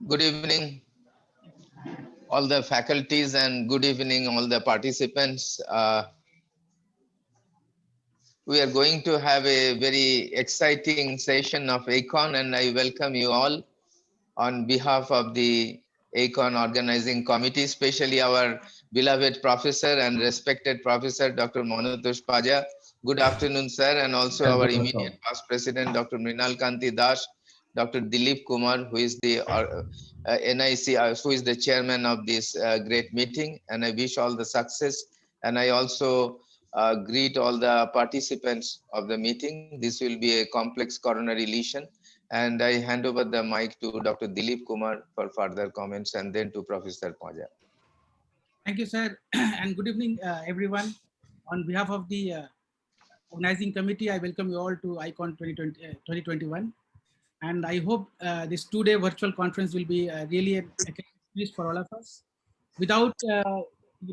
Good evening, all the faculties, and good evening, all the participants. We are going to have a very exciting session of ACON, and I welcome you all on behalf of the ACON Organizing Committee, especially our beloved professor and respected professor, Dr. Manutosh Paja. Good afternoon, sir, and also our immediate past president, Dr. Mrinal Kanti Das, Dr. Dilip Kumar, who is the NIC, who is the chairman of this great meeting, and I wish all the success. And I also greet all the participants of the meeting. This will be a complex coronary lesion, and I hand over the mic to Dr. Dilip Kumar for further comments, and then to Professor Paja. Thank you, sir, and good evening, everyone. On behalf of the organizing committee, I welcome you all to ICON 2021. And I hope this two-day virtual conference will be really an experience for all of us. Without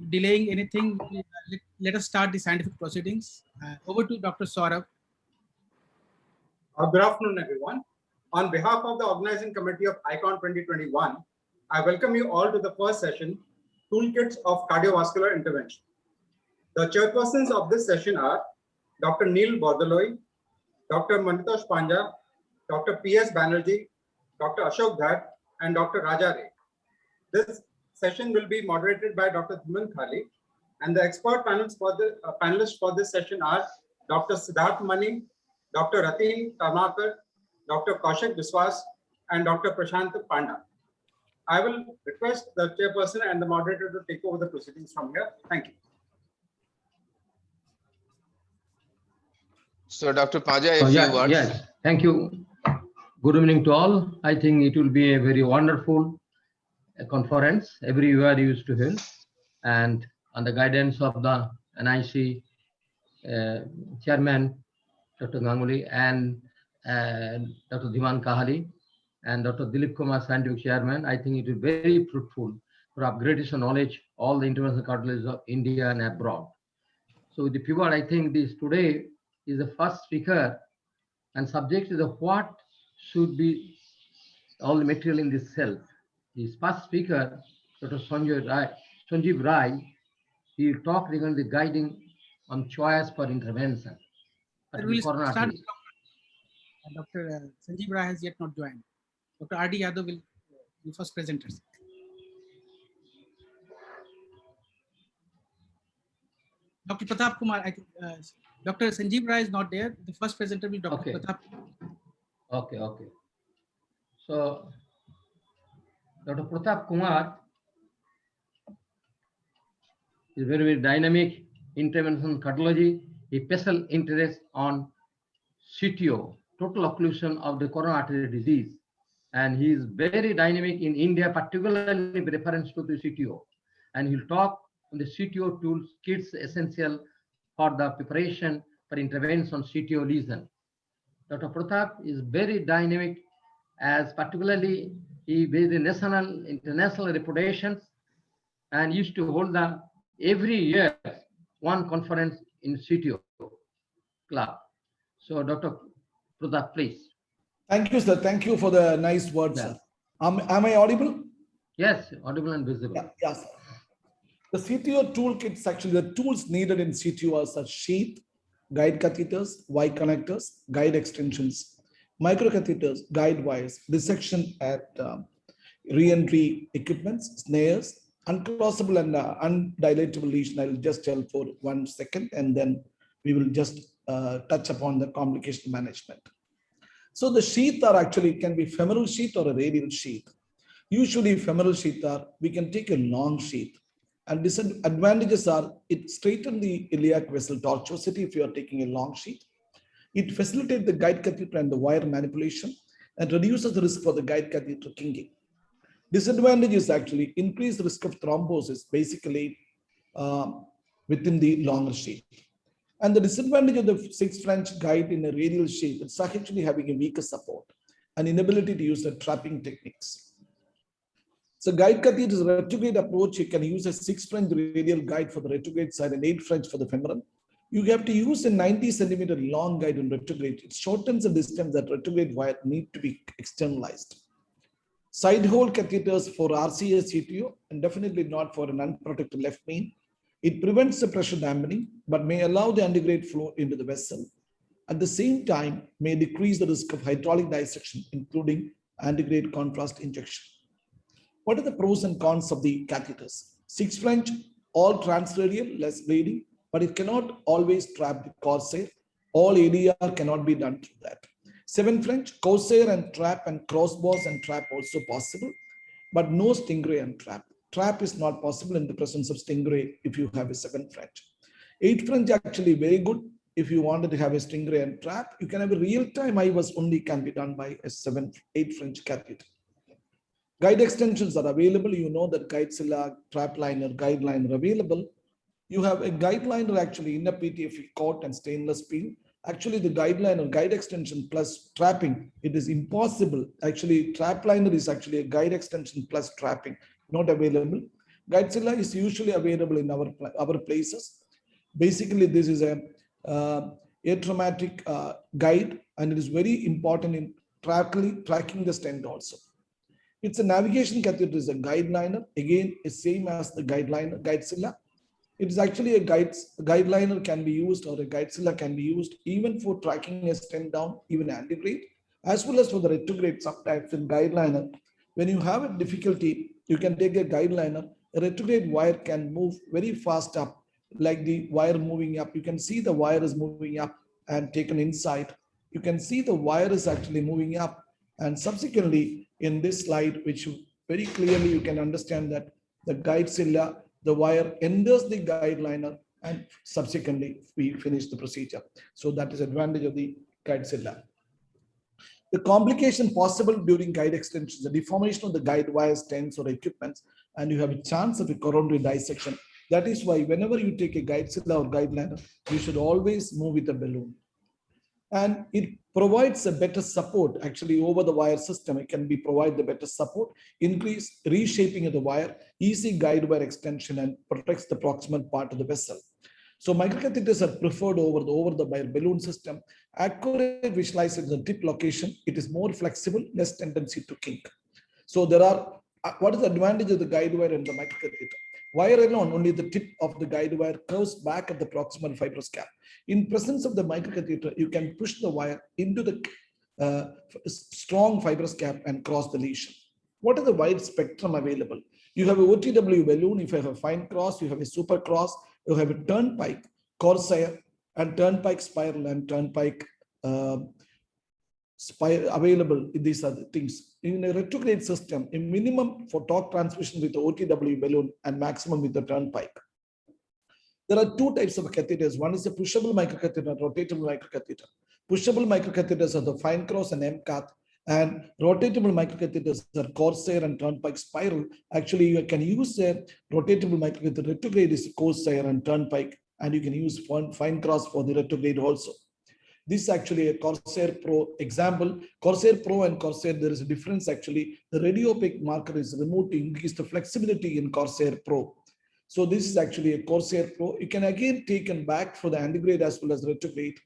delaying anything, let us start the scientific proceedings. Over to Dr. Saurabh. Good afternoon, everyone. On behalf of the organizing committee of ICON 2021, I welcome you all to the first session, Toolkits of Cardiovascular Intervention. The chairpersons of this session are Dr. Neil Bordoloi, Dr. Manutosh Panja, Dr. P.S. Banerjee, Dr. Ashok Dhar, and Dr. Raja Ray. This session will be moderated by Dr. Dhiman Khali, and the expert panelists for this session are Dr. Siddharth Mani, Dr. Ratin Karmakar, Dr. Kaushik Biswas, and Dr. Prashant Panda. I will request the chairperson and the moderator to take over the proceedings from here. Thank you. So, Dr. Paja, a few words. Yes, thank you. Good evening to all. I think it will be a very wonderful conference. Everywhere used to hear, and on the guidance of the NIC chairman, Dr. Ganguly, and Dr. Dhiman Kahali, and Dr. Dilip Kumar, scientific chairman, I think it is very fruitful for upgradation knowledge, all the interventional cardiologists of India and abroad. So with the pivot, I think this today is the first speaker, and subject is the what should be all the material in this cell. His first speaker, Dr. Sanjeev Rai, he will talk regarding the guiding on choice for intervention. We'll start. Dr. Sanjeev Rai has yet not joined. Dr. R.D. Yadav will be first presenters. Dr. Pratap Kumar, I think Dr. Sanjeev Rai is not there. The first presenter will be Dr. Pratap. Okay. So, Dr. Pratap Kumar is very dynamic intervention cardiology, a special interest on CTO, total occlusion of the coronary artery disease. And he is very dynamic in India, particularly with reference to the CTO. And he'll talk on the CTO tools, kits essential for the preparation for intervention on CTO lesion. Dr. Pratap is very dynamic, as particularly he with the national, international reputations, and used to hold the every year one conference in CTO club. So Dr. Pratap, please. Thank you, sir. Thank you for the nice words, Yeah. sir. Am I audible? Yes, audible and visible. Yes. The CTO toolkits, actually, the tools needed in CTO are such sheath, guide catheters, Y connectors, guide extensions, microcatheters, guide wires, dissection at re-entry equipments, snares, uncrossable and undilatable lesion. I will just tell for 1 second, and then we will just touch upon the complication management. So the sheath are actually can be femoral sheath or a radial sheath. Usually femoral sheath are, we can take a long sheath, and disadvantages are it straightens the iliac vessel tortuosity if you are taking a long sheath. It facilitates the guide catheter and the wire manipulation and reduces the risk for the guide catheter kinking. Disadvantage is actually increased risk of thrombosis basically within the longer sheath. And the disadvantage of the 6 French guide in a radial sheath, it's actually having a weaker support and inability to use the trapping techniques. So guide catheter is a retrograde approach. You can use a 6 French radial guide for the retrograde side and 8 French for the femoral. You have to use a 90 centimeter long guide in retrograde. It shortens the distance that retrograde wire need to be externalized. Side hole catheters for RCA CTO and definitely not for an unprotected left main. It prevents the pressure dampening, but may allow the antegrade flow into the vessel. At the same time, may decrease the risk of hydraulic dissection, including antegrade contrast injection. What are the pros and cons of the catheters? 6 French, all transradial, less bleeding, but it cannot always trap the corsair. All ADR cannot be done through that. 7 French, corsair and trap and crossbars and trap also possible, but no stingray and trap. Trap is not possible in the presence of stingray if you have a 7 French. 8 French actually very good. If you wanted to have a stingray and trap, you can have a real-time IVUS only can be done by a 8 French catheter. Guide extensions are available. You know that GuideZilla, trap liner, guide liner available. You have a guide liner actually in a PTFE coat and stainless steel. Actually, the guide liner, guide extension plus trapping, it is impossible. Actually, trap liner is actually a guide extension plus trapping, not available. GuideZilla is usually available in our places. Basically, this is a atraumatic guide, and it is very important in tracking the stent also. It's a navigation catheter, is a guide liner. Again, is same as the guide liner, GuideZilla. It is actually a guide liner can be used, or a GuideZilla can be used even for tracking a stent down, even antegrade, as well as for the retrograde. Sometimes in guide liner, when you have a difficulty, you can take a guide liner. A retrograde wire can move very fast up, like the wire moving up. You can see the wire is moving up and taken inside. You can see the wire is actually moving up, and subsequently in this slide, which very clearly you can understand that the GuideZilla, the wire enters the guide liner, and subsequently we finish the procedure. So that is advantage of the GuideZilla. The complication possible during guide extensions, the deformation of the guide wires, stents or equipments, and you have a chance of a coronary dissection. That is why whenever you take a GuideZilla or guide liner, you should always move with a balloon. And it provides a better support actually over the wire system. It can be provide the better support, increase reshaping of the wire, easy guide wire extension, and protects the proximal part of the vessel. So microcatheters are preferred over the balloon system. Accurate visualization of the tip location. It is more flexible, less tendency to kink. So there are, what is the advantage of the guide wire and the microcatheter? Wire alone, only the tip of the guide wire curves back at the proximal fibrous cap. In presence of the microcatheter, you can push the wire into the strong fibrous cap and cross the lesion. What is the wide spectrum available? You have a OTW balloon. If you have a fine cross, you have a super cross, you have a turnpike, corsair, and turnpike spiral and turnpike available. These are the things. In a retrograde system, a minimum for torque transmission with the OTW balloon and maximum with the turnpike. There are two types of catheters. One is a pushable microcatheter, rotatable microcatheter. Pushable microcatheters are the fine cross and MCAT, and rotatable microcatheters are corsair and turnpike spiral. Actually, you can use a rotatable microcatheter. Retrograde is corsair and turnpike, and you can use fine cross for the retrograde also. This is actually a Corsair Pro example. Corsair Pro and Corsair, there is a difference actually. The radiopaque marker is removed to increase the flexibility in Corsair Pro. So this is actually a Corsair Pro. You can again take and back for the antegrade as well as retrograde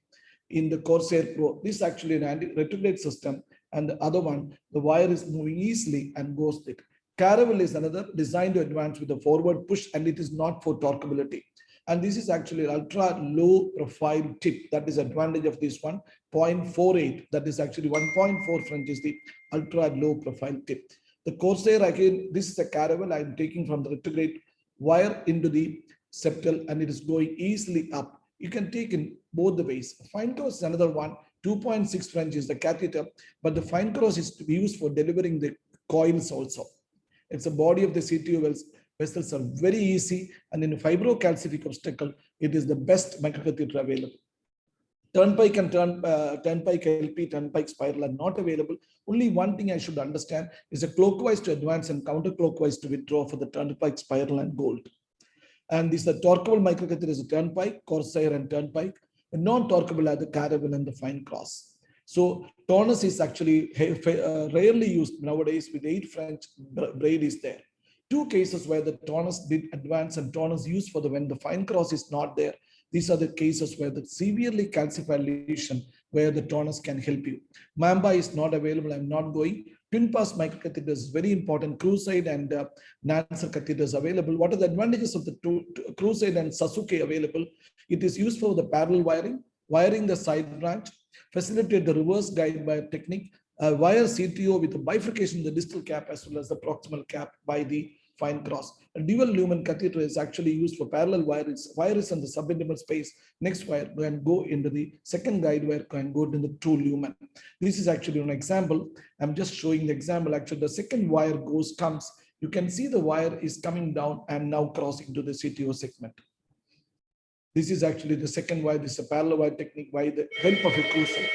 in the Corsair Pro. This is actually an retrograde system, and the other one, the wire is moving easily and goes thick. Caravelle is another designed to advance with a forward push, and it is not for torqueability. And this is actually ultra low profile tip. That is advantage of this one, 0.48. That is actually 1.4 French is the ultra low profile tip. The Corsair, again, this is a Caravelle I'm taking from the retrograde wire into the septal, and it is going easily up. You can take in both the ways. Fine cross is another one, 2.6 French is the catheter, but the fine cross is to be used for delivering the coils also. It's a body of the CTO vessels are very easy, and in a fibrocalcific obstacle, it is the best microcatheter available. Turnpike and turnpike LP, turnpike spiral are not available. Only one thing I should understand is a clockwise to advance and counterclockwise to withdraw for the turnpike spiral and gold. And this is the torqueable microcatheter is a turnpike, corsair and turnpike. The non-torqueable are the Caravelle and the fine cross. So Taunus is actually rarely used nowadays with 8 French braid is there. Two cases where the Taunus did advance and Taunus used for when the fine cross is not there. These are the cases where the severely calcified lesion where the Taunus can help you. Mamba is not available. I'm not going. Twin pass microcatheters is very important. Crusade and Nanser catheters available. What are the advantages of the Crusade and Sasuke available? It is used for the parallel wiring the side branch, facilitate the reverse guide wire technique, wire CTO with a bifurcation in the distal cap as well as the proximal cap by the fine cross. A dual lumen catheter is actually used for parallel wires. Wire is in the subintimal space. Next wire can go into the second guide wire, can go into the true lumen. This is actually an example. I'm just showing the example. Actually, the second wire comes. You can see the wire is coming down and now crossing to the CTO segment. This is actually the second wire. This is a parallel wire technique by the help of a Crusade.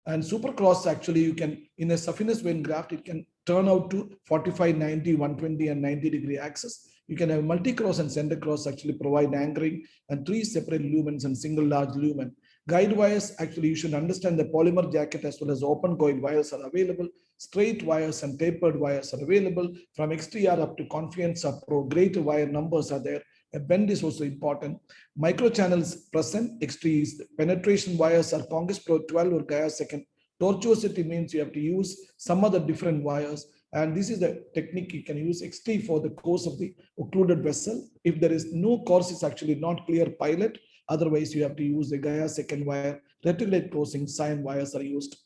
And supercross, actually, you can, in a saphenous vein graft, it can turn out to 45, 90, 120, and 90-degree axis. You can have multi-cross and center cross actually provide anchoring and 3 separate lumens and single large lumen. Guide wires, actually, you should understand the polymer jacket as well as open coil wires are available. Straight wires and tapered wires are available. From XTR up to Confianza Pro, greater wire numbers are there. A bend is also important. Microchannels present. XT is penetration wires are Congress Pro 12 or Gaia second. Tortuosity means you have to use some other different wires. And this is the technique you can use XT for the course of the occluded vessel. If there is no course, it's actually not clear pilot. Otherwise, you have to use the Gaia second wire. Reticulated closing sign wires are used.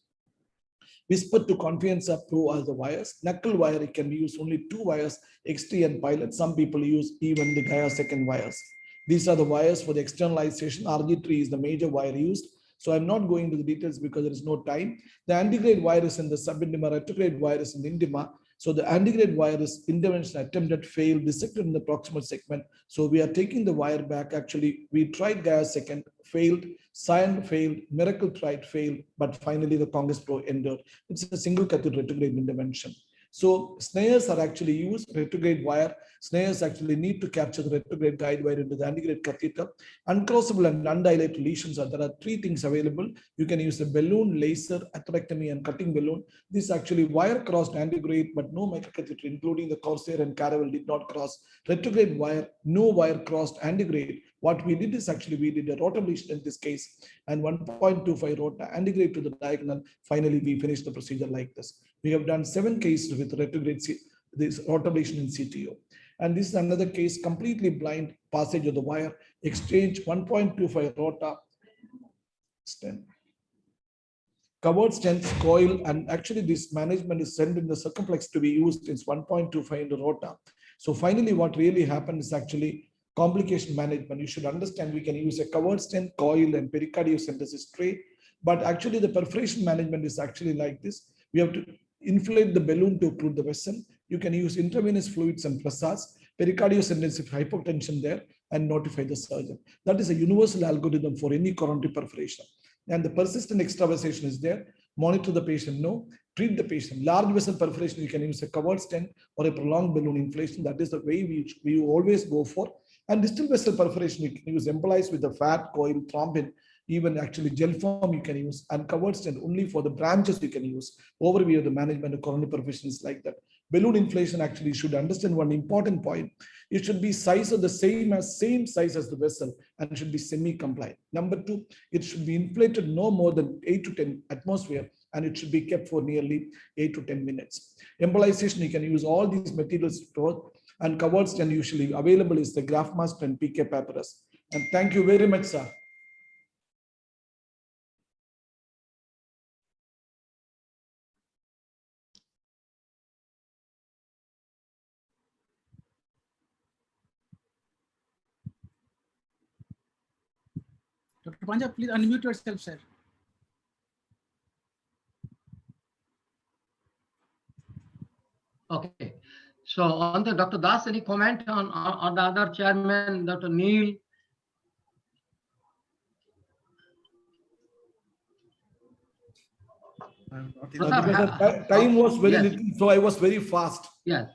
Whisper to Confianza Pro are the wires. Knuckle wire, it can be used only 2 wires, XT and pilot. Some people use even the Gaia second wires. These are the wires for the externalization. RG3 is the major wire used. So I'm not going into the details because there is no time. The antegrade wire is in the subintima, retrograde wire is in the intima. So the antegrade wire is intervention attempted, failed, dissected in the proximal segment. So we are taking the wire back. Actually, we tried Gaia second, failed, Cyan failed, Miracle tried, failed, but finally the Congress Pro endured. It's a single catheter retrograde intervention. So snares are actually used, retrograde wire. Snares actually need to capture the retrograde guide wire into the antegrade catheter. Uncrossable and undilated lesions there are 3 things available. You can use a balloon, laser, atherectomy, and cutting balloon. This is actually wire crossed antegrade, but no microcatheter, including the Corsair and Caravel, did not cross. Retrograde wire, no wire crossed antegrade. What we did is actually we did a rotablation in this case and 1.25 rota antegrade to the diagonal. Finally, we finished the procedure like this. We have done 7 cases with retrograde this rotablation in CTO. And this is another case, completely blind passage of the wire, exchange 1.25 rota stent. Covered stents, coil, and actually this management is sent in the circumflex to be used. It's 1.25 in the rota. So finally, what really happened is actually complication management. You should understand we can use a covered stent, coil, and pericardiocentesis tray. But actually the perforation management is actually like this. We have to inflate the balloon to occlude the vessel. You can use intravenous fluids and prasas, pericardiocentesis hypotension there, and notify the surgeon. That is a universal algorithm for any coronary perforation. And the persistent extravasation is there. Monitor the patient, no. Treat the patient. Large vessel perforation, you can use a covered stent or a prolonged balloon inflation. That is the way we always go for. And distal vessel perforation, you can use embolize with a fat, coil, thrombin, even actually gel form you can use, and covered stent only for the branches you can use. Overview of the management of coronary perforation is like that. Balloon inflation, actually should understand one important point. It should be size of the same size as the vessel and should be semi-compliant. Number 2, it should be inflated no more than 8 to 10 atmosphere and it should be kept for nearly 8 to 10 minutes. Embolization, you can use all these materials and covered stent usually available is the graft mask and PK papyrus. And thank you very much, sir. Dr. Panja, please unmute yourself, sir. Okay. So on the Dr. Das, any comment on the other chairman, Dr. Neil? Because time was very yes. little, so I was very fast. Yes.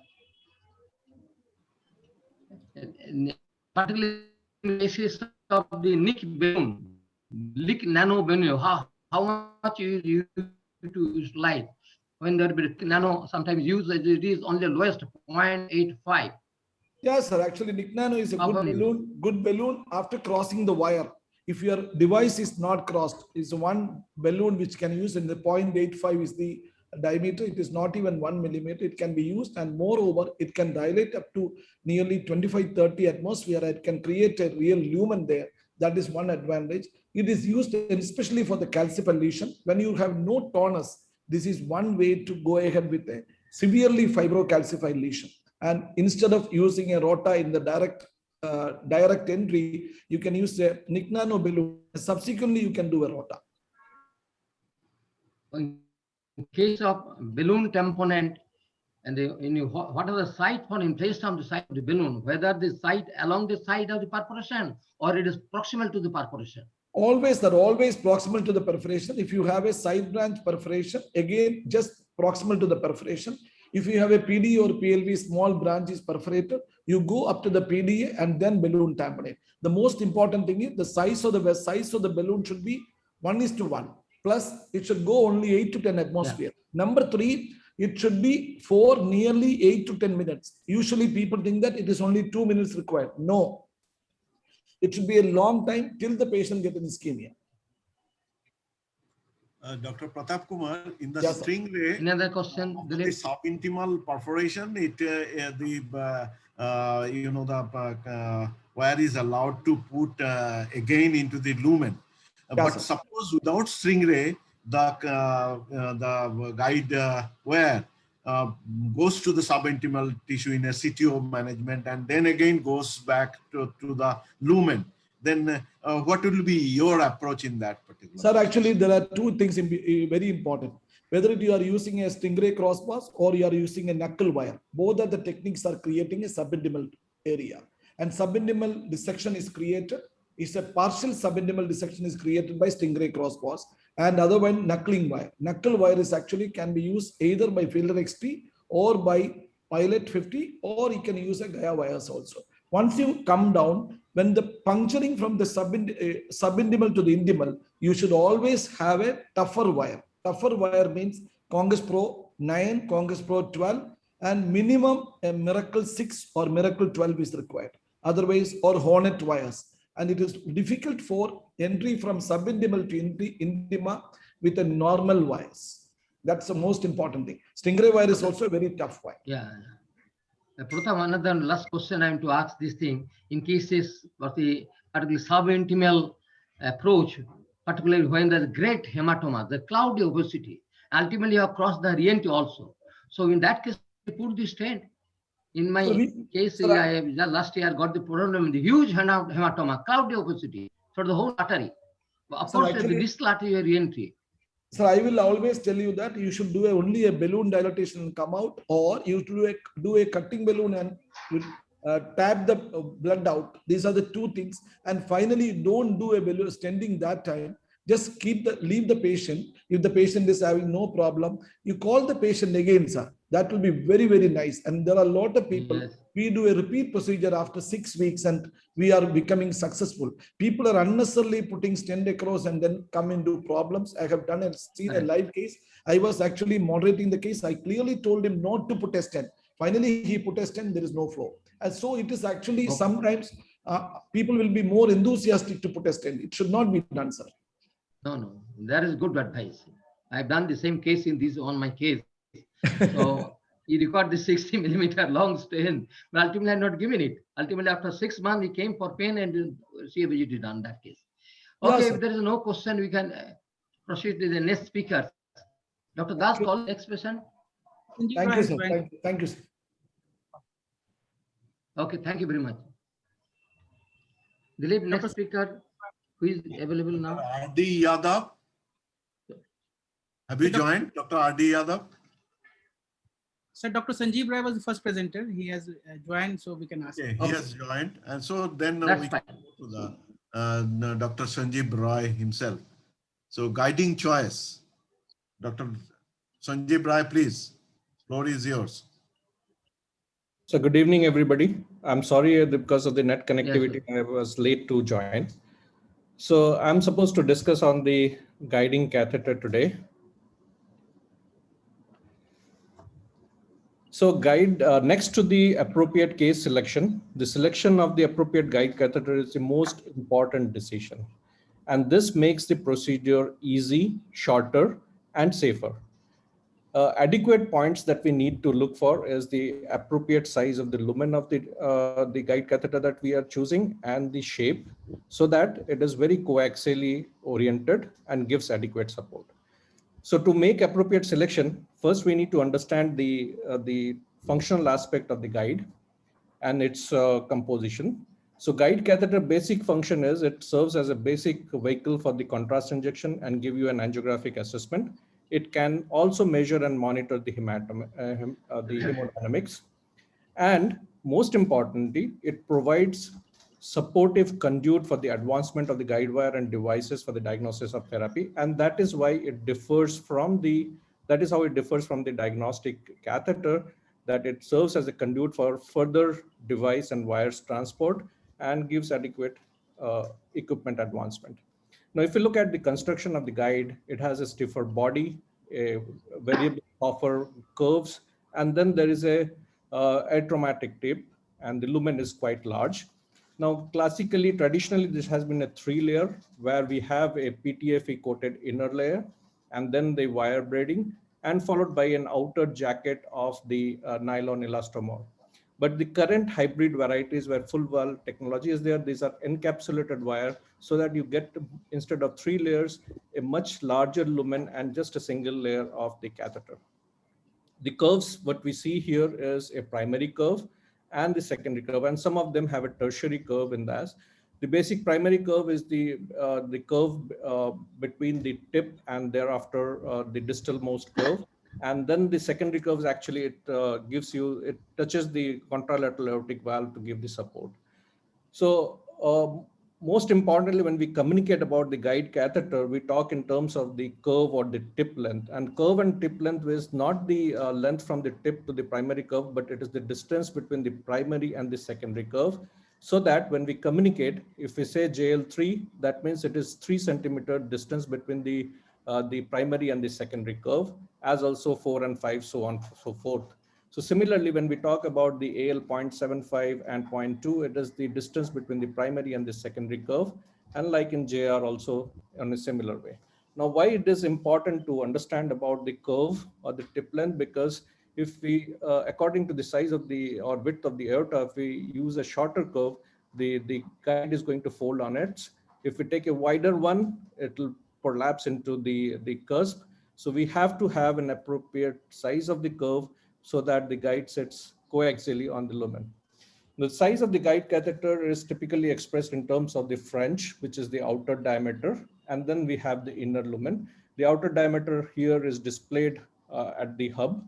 Particularly basis of the Nick balloon, Nick nano balloon, how much you use to utilize when there be nano sometimes used it is only lowest 0.85. Yes, sir. Actually, Nick Nano is a good balloon. After crossing the wire, If your device is not crossed, is one balloon which can use in the 0.85 is the diameter. It is not even 1 millimeter. It can be used, and moreover, it can dilate up to nearly 25-30 atmosphere. It can create a real lumen there. That is one advantage. It is used especially for the calcified lesion. When you have no tonus, this is one way to go ahead with a severely fibrocalcified lesion. And instead of using a rota in the direct entry, you can use a Nick Nano balloon. Subsequently, you can do a rota. In case of balloon tamponade, and what are the site for placed on the side of the balloon, whether the site along the side of the perforation or it is proximal to the perforation? Always, they're always proximal to the perforation. If you have a side branch perforation, again, just proximal to the perforation. If you have a PDA or PLV, small branch is perforated, you go up to the PDA and then balloon tamponade. The most important thing is the size of the balloon should be 1:1. Plus, it should go only 8 to 10 atmosphere. Yeah. Number 3, it should be for nearly 8 to 10 minutes. Usually people think that it is only 2 minutes required. No. It should be a long time till the patient gets an ischemia. Dr. Pratap Kumar, in the Yes, Stingray, Another question. the subintimal perforation, the wire is allowed to put again into the lumen. But sir. Suppose without Stingray, the guide wire goes to the subintimal tissue in a CTO management and then again goes back to the lumen. Then what will be your approach in that particular? Sir, actually, there are two things very important. Whether you are using a Stingray crossbars or you are using a knuckle wire, both of the techniques are creating a subintimal area. And subintimal dissection is created. It's a partial subintimal dissection is created by Stingray crossbars, and other one knuckling wire. Knuckle wire is actually can be used either by Fielder XT or by Pilot 50, or you can use a Gaia wires also. Once you come down, when the puncturing from the subintimal to the intimal, you should always have a tougher wire. Tougher wire means Congress Pro 9, Congress Pro 12, and minimum a Miracle 6 or Miracle 12 is required. Otherwise, or Hornet wires. And it is difficult for entry from subintimal to intima with a normal wires. That's the most important thing. Stingray wire is also a very tough wire. Yeah. Pratham, another last question I am to ask this thing. In cases of the particularly subintimal approach, particularly when there is great hematoma, the cloudy opacity, ultimately you have crossed the re-entry also. So in that case, you put the stent. In my case, last year I got the problem, the huge hematoma, cloudy opacity for the whole artery. Of course, the distal artery re-entry. So I will always tell you that you should do only a balloon dilatation and come out, or you do a cutting balloon and tap the blood out. These are the two things. And finally, don't do a balloon stenting that time. Just leave the patient. If the patient is having no problem, you call the patient again, sir. That will be very, very nice. And there are a lot of people, yes. We do a repeat procedure after 6 weeks and we are becoming successful. People are unnecessarily putting stent across and then come into problems. I have seen a live case. I was actually moderating the case. I clearly told him not to put a stent. Finally, he put a stent, there is no flow. And so it is actually sometimes people will be more enthusiastic to put a stent. It should not be done, sir. No, that is good advice. I've done the same case on my case. So he required the 60 millimeter long stent, but ultimately I'm not giving it. Ultimately, after 6 months, he came for pain and CABG done that case. Okay, yes, if there is no question, we can proceed to the next speaker. Dr. Das, call next person. Thank you, sir. Thank you, sir. Okay, thank you very much. Dilip, next speaker, who is available now? R.D. Yadav. Have you joined, Dr. R.D. Yadav? Sir, Dr. Sanjeev Rai was the first presenter. He has joined, so we can ask. Okay, he has joined. And so then we can go to the Dr. Sanjeev Rai himself. So guiding choice. Dr. Sanjeev Rai, please. Floor is yours. So good evening, everybody. I'm sorry because of the net connectivity, yes, I was late to join. So I'm supposed to discuss on the guiding catheter today. So guide next to the appropriate case selection, the selection of the appropriate guide catheter is the most important decision. And this makes the procedure easy, shorter, and safer. Adequate points that we need to look for is the appropriate size of the lumen of the guide catheter that we are choosing and the shape, so that it is very coaxially oriented and gives adequate support. So to make appropriate selection, first we need to understand the functional aspect of the guide and its composition. So guide catheter basic function is it serves as a basic vehicle for the contrast injection and give you an angiographic assessment. It can also measure and monitor the hemodynamics. And most importantly, it provides supportive conduit for the advancement of the guide wire and devices for the diagnosis of therapy. And that is why it differs from that is how it differs from the diagnostic catheter, that it serves as a conduit for further device and wires transport and gives adequate equipment advancement. Now, if you look at the construction of the guide, it has a stiffer body, a variable offer curves, and then there is a atraumatic tip, and the lumen is quite large. Now, traditionally, this has been a 3-layer where we have a PTFE coated inner layer and then the wire braiding, and followed by an outer jacket of the nylon elastomer. But the current hybrid varieties where full wall technology is there, these are encapsulated wire, so that you get, instead of 3 layers, a much larger lumen and just a single layer of the catheter. The curves, what we see here is a primary curve and the secondary curve, and some of them have a tertiary curve in that. The basic primary curve is the curve between the tip and thereafter the distal most curve. And then the secondary curves, actually, it touches the contralateral aortic valve to give the support. So most importantly, when we communicate about the guide catheter, we talk in terms of the curve or the tip length. And curve and tip length is not the length from the tip to the primary curve, but it is the distance between the primary and the secondary curve. So that when we communicate, if we say JL3, that means it is 3 centimeter distance between the primary and the secondary curve, as also 4 and 5, so on, so forth. So similarly, when we talk about the AL 0.75 and 0.2, it is the distance between the primary and the secondary curve, and like in JR also in a similar way. Now, why it is important to understand about the curve or the tip length? Because if we, according to the size of the or width of the aorta, if we use a shorter curve, the guide is going to fold on it. If we take a wider one, it will prolapse into the cusp. So we have to have an appropriate size of the curve so that the guide sits coaxially on the lumen. The size of the guide catheter is typically expressed in terms of the French, which is the outer diameter, and then we have the inner lumen. The outer diameter here is displayed at the hub.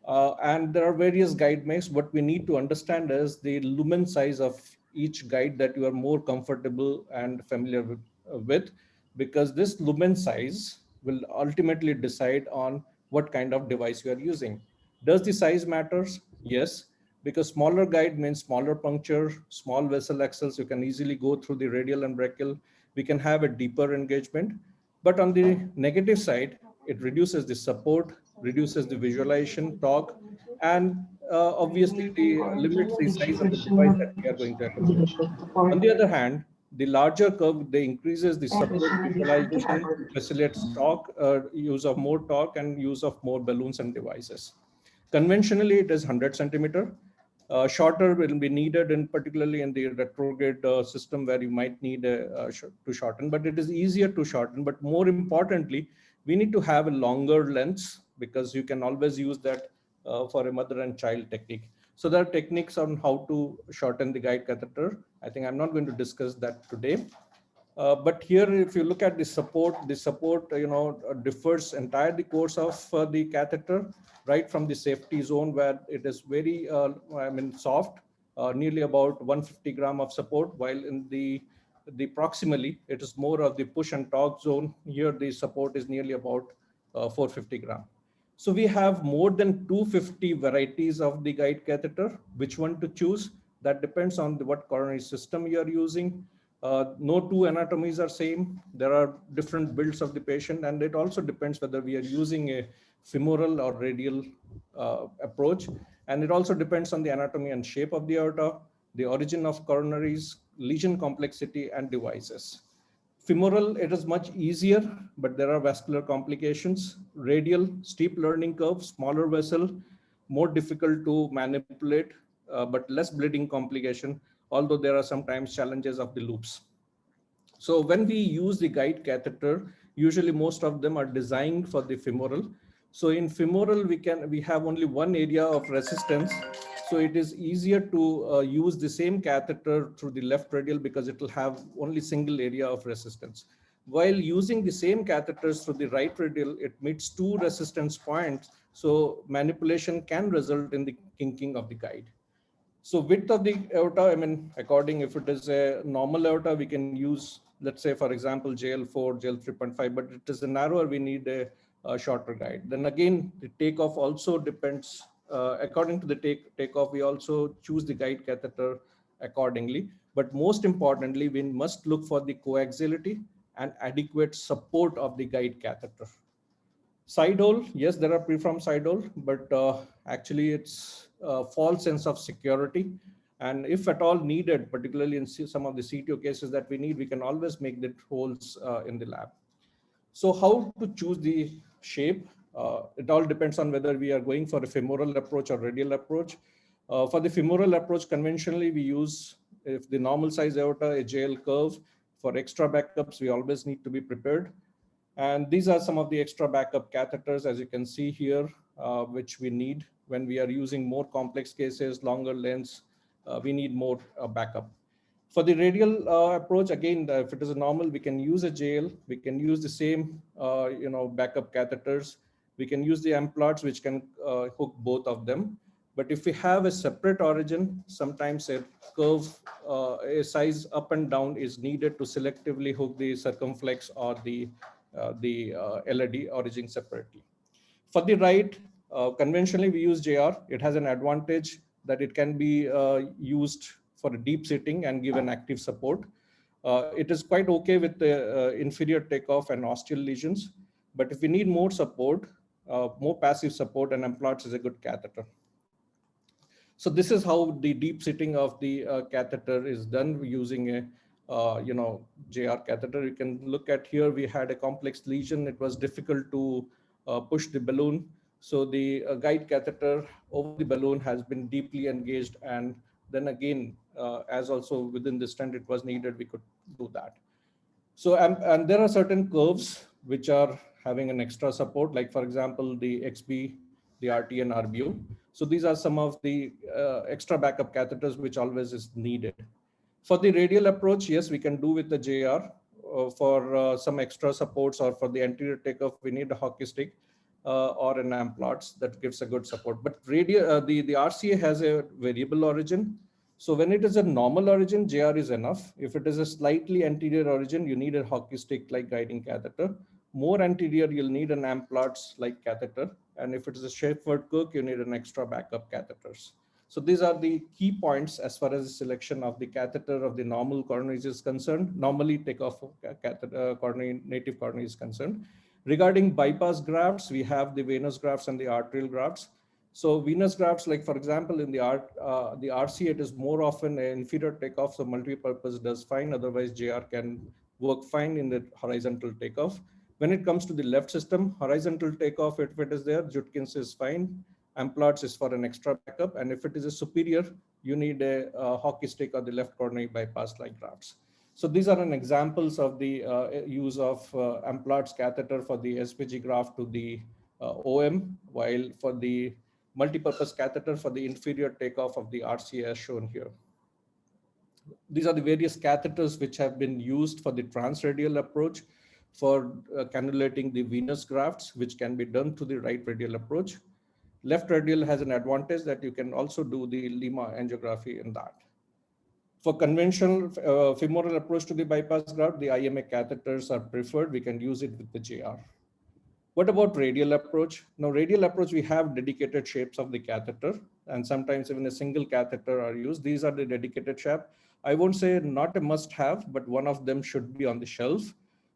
And there are various guide makes. What we need to understand is the lumen size of each guide that you are more comfortable and familiar with, because this lumen size will ultimately decide on what kind of device you are using. Does the size matters? Yes, because smaller guide means smaller puncture, small vessel axles, you can easily go through the radial and brachial. We can have a deeper engagement. But on the negative side, it reduces the support, reduces the visualization, torque, and obviously limits the size of the device that we are going to accommodate. On the other hand, the larger curve, they increases the support visualization, facilitates torque, use of more torque and use of more balloons and devices. Conventionally, it is 100 centimeter. Shorter will be needed, in particularly in the retrograde system where you might need to shorten, but it is easier to shorten. But more importantly, we need to have a longer lengths, because you can always use that for a mother and child technique. So there are techniques on how to shorten the guide catheter. I think I'm not going to discuss that today. But here, if you look at the support differs entire the course of the catheter, right from the safety zone where it is very, soft, nearly about 150 gram of support, while in the proximally, it is more of the push and torque zone. Here, the support is nearly about 450 gram. So we have more than 250 varieties of the guide catheter. Which one to choose? That depends on what coronary system you are using. No two anatomies are same. There are different builds of the patient, and it also depends whether we are using a femoral or radial approach. And it also depends on the anatomy and shape of the aorta, the origin of coronaries, lesion complexity, and devices. Femoral, it is much easier, but there are vascular complications. Radial, steep learning curve, smaller vessel, more difficult to manipulate, but less bleeding complication, although there are sometimes challenges of the loops. So when we use the guide catheter, usually most of them are designed for the femoral. So in femoral, we have only one area of resistance. So it is easier to use the same catheter through the left radial because it will have only single area of resistance. While using the same catheters through the right radial, it meets two resistance points. So manipulation can result in the kinking of the guide. So width of the aorta, I mean, according if it is a normal aorta, we can use, let's say, for example, JL4, JL 3.5, but it is a narrower, we need a shorter guide. Then again, the takeoff also depends, according to the takeoff, we also choose the guide catheter accordingly. But most importantly, we must look for the coaxiality and adequate support of the guide catheter. Side hole, yes, there are preformed side hole, but actually it's a false sense of security. And if at all needed, particularly in some of the CTO cases that we need, we can always make the holes in the lab. So how to choose the shape? It all depends on whether we are going for a femoral approach or radial approach. For the femoral approach, conventionally, we use, if the normal size aorta, a JL curve. For extra backups, we always need to be prepared. And these are some of the extra backup catheters, as you can see here, which we need when we are using more complex cases, longer lengths, we need more backup. For the radial approach, again, if it is a normal, we can use a JL, we can use the same, backup catheters. We can use the Amplatz, which can hook both of them. But if we have a separate origin, sometimes a curve, a size up and down is needed to selectively hook the circumflex or the LAD origin separately. For the right, conventionally we use JR. It has an advantage that it can be used for a deep sitting and give an active support. It is quite okay with the inferior takeoff and ostial lesions. But if we need more support, more passive support, and Amplatz is a good catheter. So this is how the deep sitting of the catheter is done using a JR catheter. You can look at here, we had a complex lesion. It was difficult to push the balloon. So the guide catheter over the balloon has been deeply engaged. And then again, as also within the stent, it was needed, we could do that. So, and there are certain curves which are having an extra support, like for example, the XB, the RT and RBO. So these are some of the extra backup catheters which always is needed. For the radial approach, yes, we can do with the JR. For some extra supports or for the anterior takeoff, we need a hockey stick or an Amplatz that gives a good support. But radial, the RCA has a variable origin. So when it is a normal origin, JR is enough. If it is a slightly anterior origin, you need a hockey stick like guiding catheter. More anterior, you'll need an Amplatz like catheter. And if it is a Shepard-Cook, you need an extra backup catheters. So these are the key points as far as the selection of the catheter of the normal coronaries is concerned. Normally takeoff catheter, coronary, native coronary is concerned. Regarding bypass grafts, we have the venous grafts and the arterial grafts. So venous grafts, like for example, in the RCA, it is more often an inferior takeoff, so multi-purpose does fine. Otherwise, JR can work fine in the horizontal takeoff. When it comes to the left system, horizontal takeoff, if it is there, Judkins is fine. Amplatz is for an extra backup. And if it is a superior, you need a hockey stick or the left coronary bypass like grafts. So these are an examples of the use of Amplatz catheter for the SPG graft to the OM, while for the multi-purpose catheter for the inferior takeoff of the RCA as shown here. These are the various catheters which have been used for the transradial approach for cannulating the venous grafts, which can be done through the right radial approach. Left radial has an advantage that you can also do the Lima angiography in that. For conventional femoral approach to the bypass graft, the IMA catheters are preferred. We can use it with the JR. What about radial approach? Now, radial approach, we have dedicated shapes of the catheter, and sometimes even a single catheter are used. These are the dedicated shape. I won't say not a must have, but one of them should be on the shelf.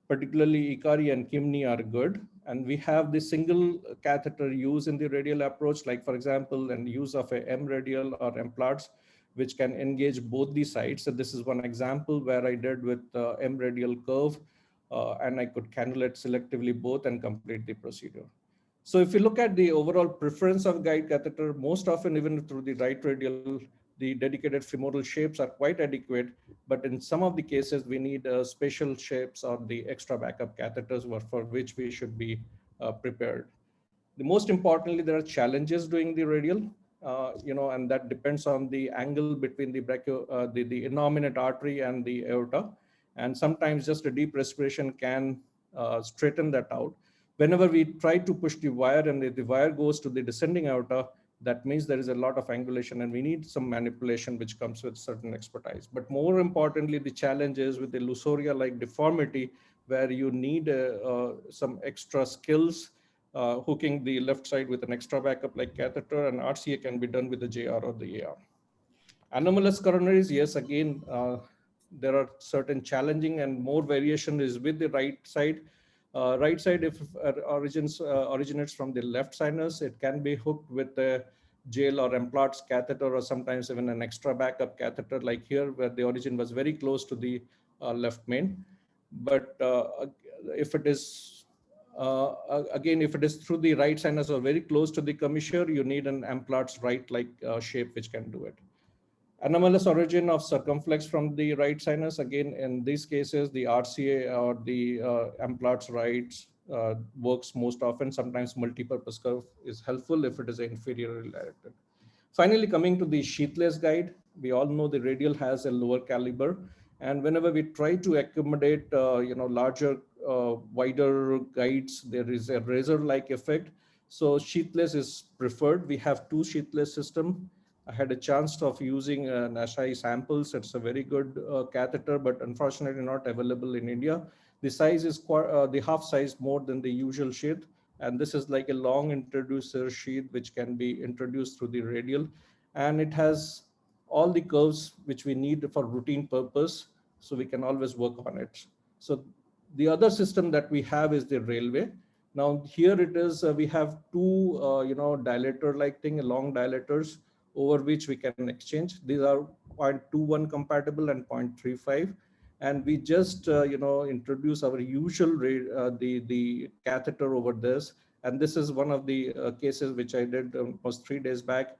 Particularly Ikari and Kimni are good. And we have the single catheter used in the radial approach, like for example, and use of a M radial or Amplatz, which can engage both the sides. So this is one example where I did with M radial curve. and I could cannulate selectively both and complete the procedure. So if you look at the overall preference of guide catheter, most often even through the right radial, the dedicated femoral shapes are quite adequate, but in some of the cases we need special shapes or the extra backup catheters for which we should be prepared. The most importantly, there are challenges doing the radial, and that depends on the angle between the innominate artery and the aorta. And sometimes just a deep respiration can straighten that out. Whenever we try to push the wire and the wire goes to the descending aorta, that means there is a lot of angulation and we need some manipulation which comes with certain expertise. But more importantly, the challenge is with the lusoria-like deformity where you need some extra skills hooking the left side with an extra backup like catheter, and RCA can be done with the JR or the AR. Anomalous coronaries, yes, again, there are certain challenging and more variation is with the right side. Right side, if originates from the left sinus, it can be hooked with a jail or Emplart's catheter, or sometimes even an extra backup catheter like here, where the origin was very close to the left main. But if it is again, if it is through the right sinus or very close to the commissure, you need an Emplart's right-like shape which can do it. Anomalous origin of circumflex from the right sinus, again, in these cases, the RCA or the Emplart's right works most often. Sometimes multipurpose curve is helpful if it is inferiorly directed. Finally, coming to the sheathless guide, we all know the radial has a lower caliber, and whenever we try to accommodate larger wider guides, there is a razor-like effect. So sheathless is preferred. We have two sheathless system. I had a chance of using Nashai samples. It's a very good catheter, but unfortunately not available in India. The size is the half size more than the usual sheath. And this is like a long introducer sheath, which can be introduced through the radial. And it has all the curves which we need for routine purpose. So we can always work on it. So the other system that we have is the railway. Now here it is, we have two, dilator like thing, long dilators over which we can exchange. These are 0.21 compatible and 0.35. And we just, introduce our usual, the catheter over this. And this is one of the cases which I did almost 3 days back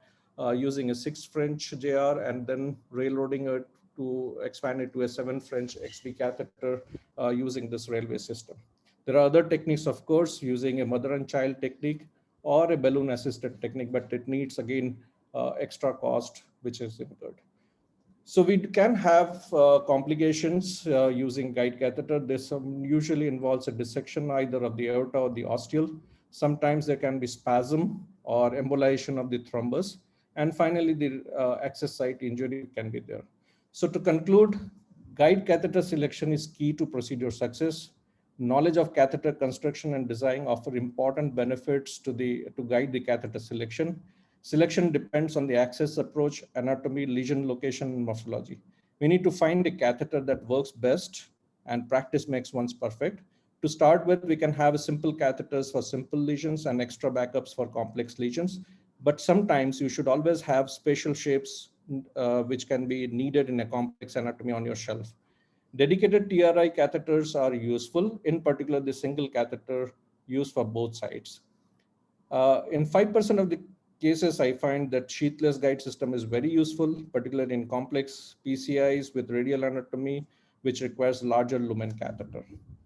using a 6 French JR and then railroading it to expand it to a 7 French XP catheter using this railway system. There are other techniques, of course, using a mother and child technique or a balloon assisted technique, but it needs again extra cost, which is incurred. So we can have complications using guide catheter. This usually involves a dissection either of the aorta or the ostial. Sometimes there can be spasm or embolization of the thrombus. And finally, the access site injury can be there. So to conclude, guide catheter selection is key to procedure success. Knowledge of catheter construction and design offer important benefits to guide the catheter selection. Selection depends on the access approach, anatomy, lesion location, and morphology. We need to find a catheter that works best, and practice makes one perfect. To start with, we can have simple catheters for simple lesions and extra backups for complex lesions. But sometimes you should always have special shapes which can be needed in a complex anatomy on your shelf. Dedicated TRI catheters are useful, in particular the single catheter used for both sides. In 5% of the cases, I find that sheathless guide system is very useful, particularly in complex PCIs with radial anatomy, which requires larger lumen catheter.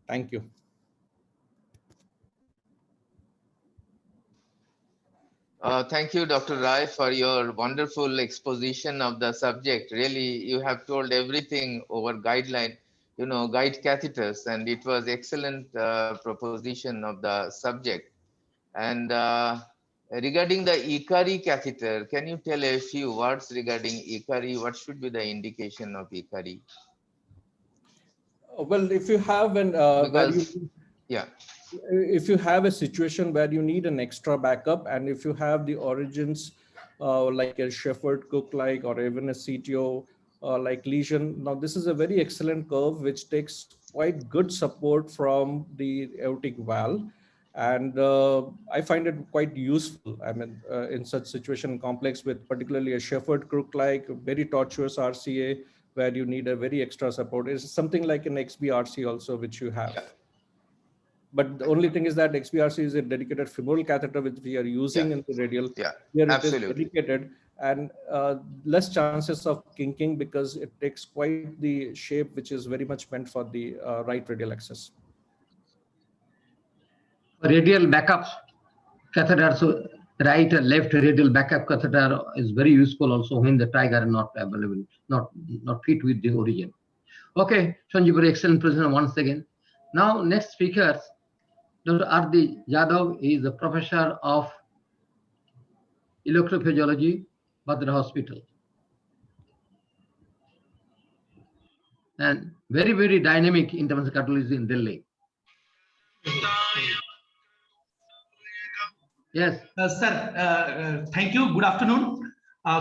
Thank you. Thank you, Dr. Rai, for your wonderful exposition of the subject. Really, you have told everything over guide catheters, and it was excellent proposition of the subject. And regarding the Ikari catheter, can you tell a few words regarding Ikari? What should be the indication of Ikari? Well, if you have if you have a situation where you need an extra backup, and if you have the origins like a Shepard-Cook-like or even a CTO like lesion, now this is a very excellent curve which takes quite good support from the aortic valve. And I find it quite useful. I mean, in such situation complex with particularly a Shepard-Crook-like, very tortuous RCA, where you need a very extra support. It's something like an XBRC also, which you have. Yeah. But the only thing is that XBRC is a dedicated femoral catheter which we are using in the radial. Yeah, Here absolutely. it is dedicated and less chances of kinking because it takes quite the shape which is very much meant for the right radial access. Radial backup catheter, so right and left radial backup catheter is very useful also when the trigger are not available, not fit with the origin. Okay, Sanjeev, very excellent presentation once again. Now, next speakers, Dr. Ardi Yadav is a professor of electrophysiology, Badra Hospital. And very, very dynamic interventional cardiology in Delhi. Yes. Sir, thank you. Good afternoon.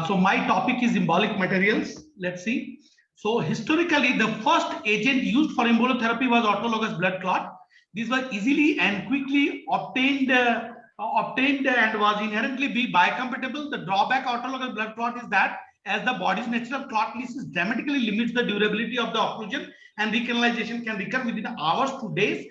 So my topic is embolic materials. Let's see. So historically, the first agent used for embolotherapy was autologous blood clot. This was easily and quickly obtained and was inherently be biocompatible. The drawback of autologous blood clot is that as the body's natural clot lysis dramatically limits the durability of the occlusion and recanalization can recur within hours to days.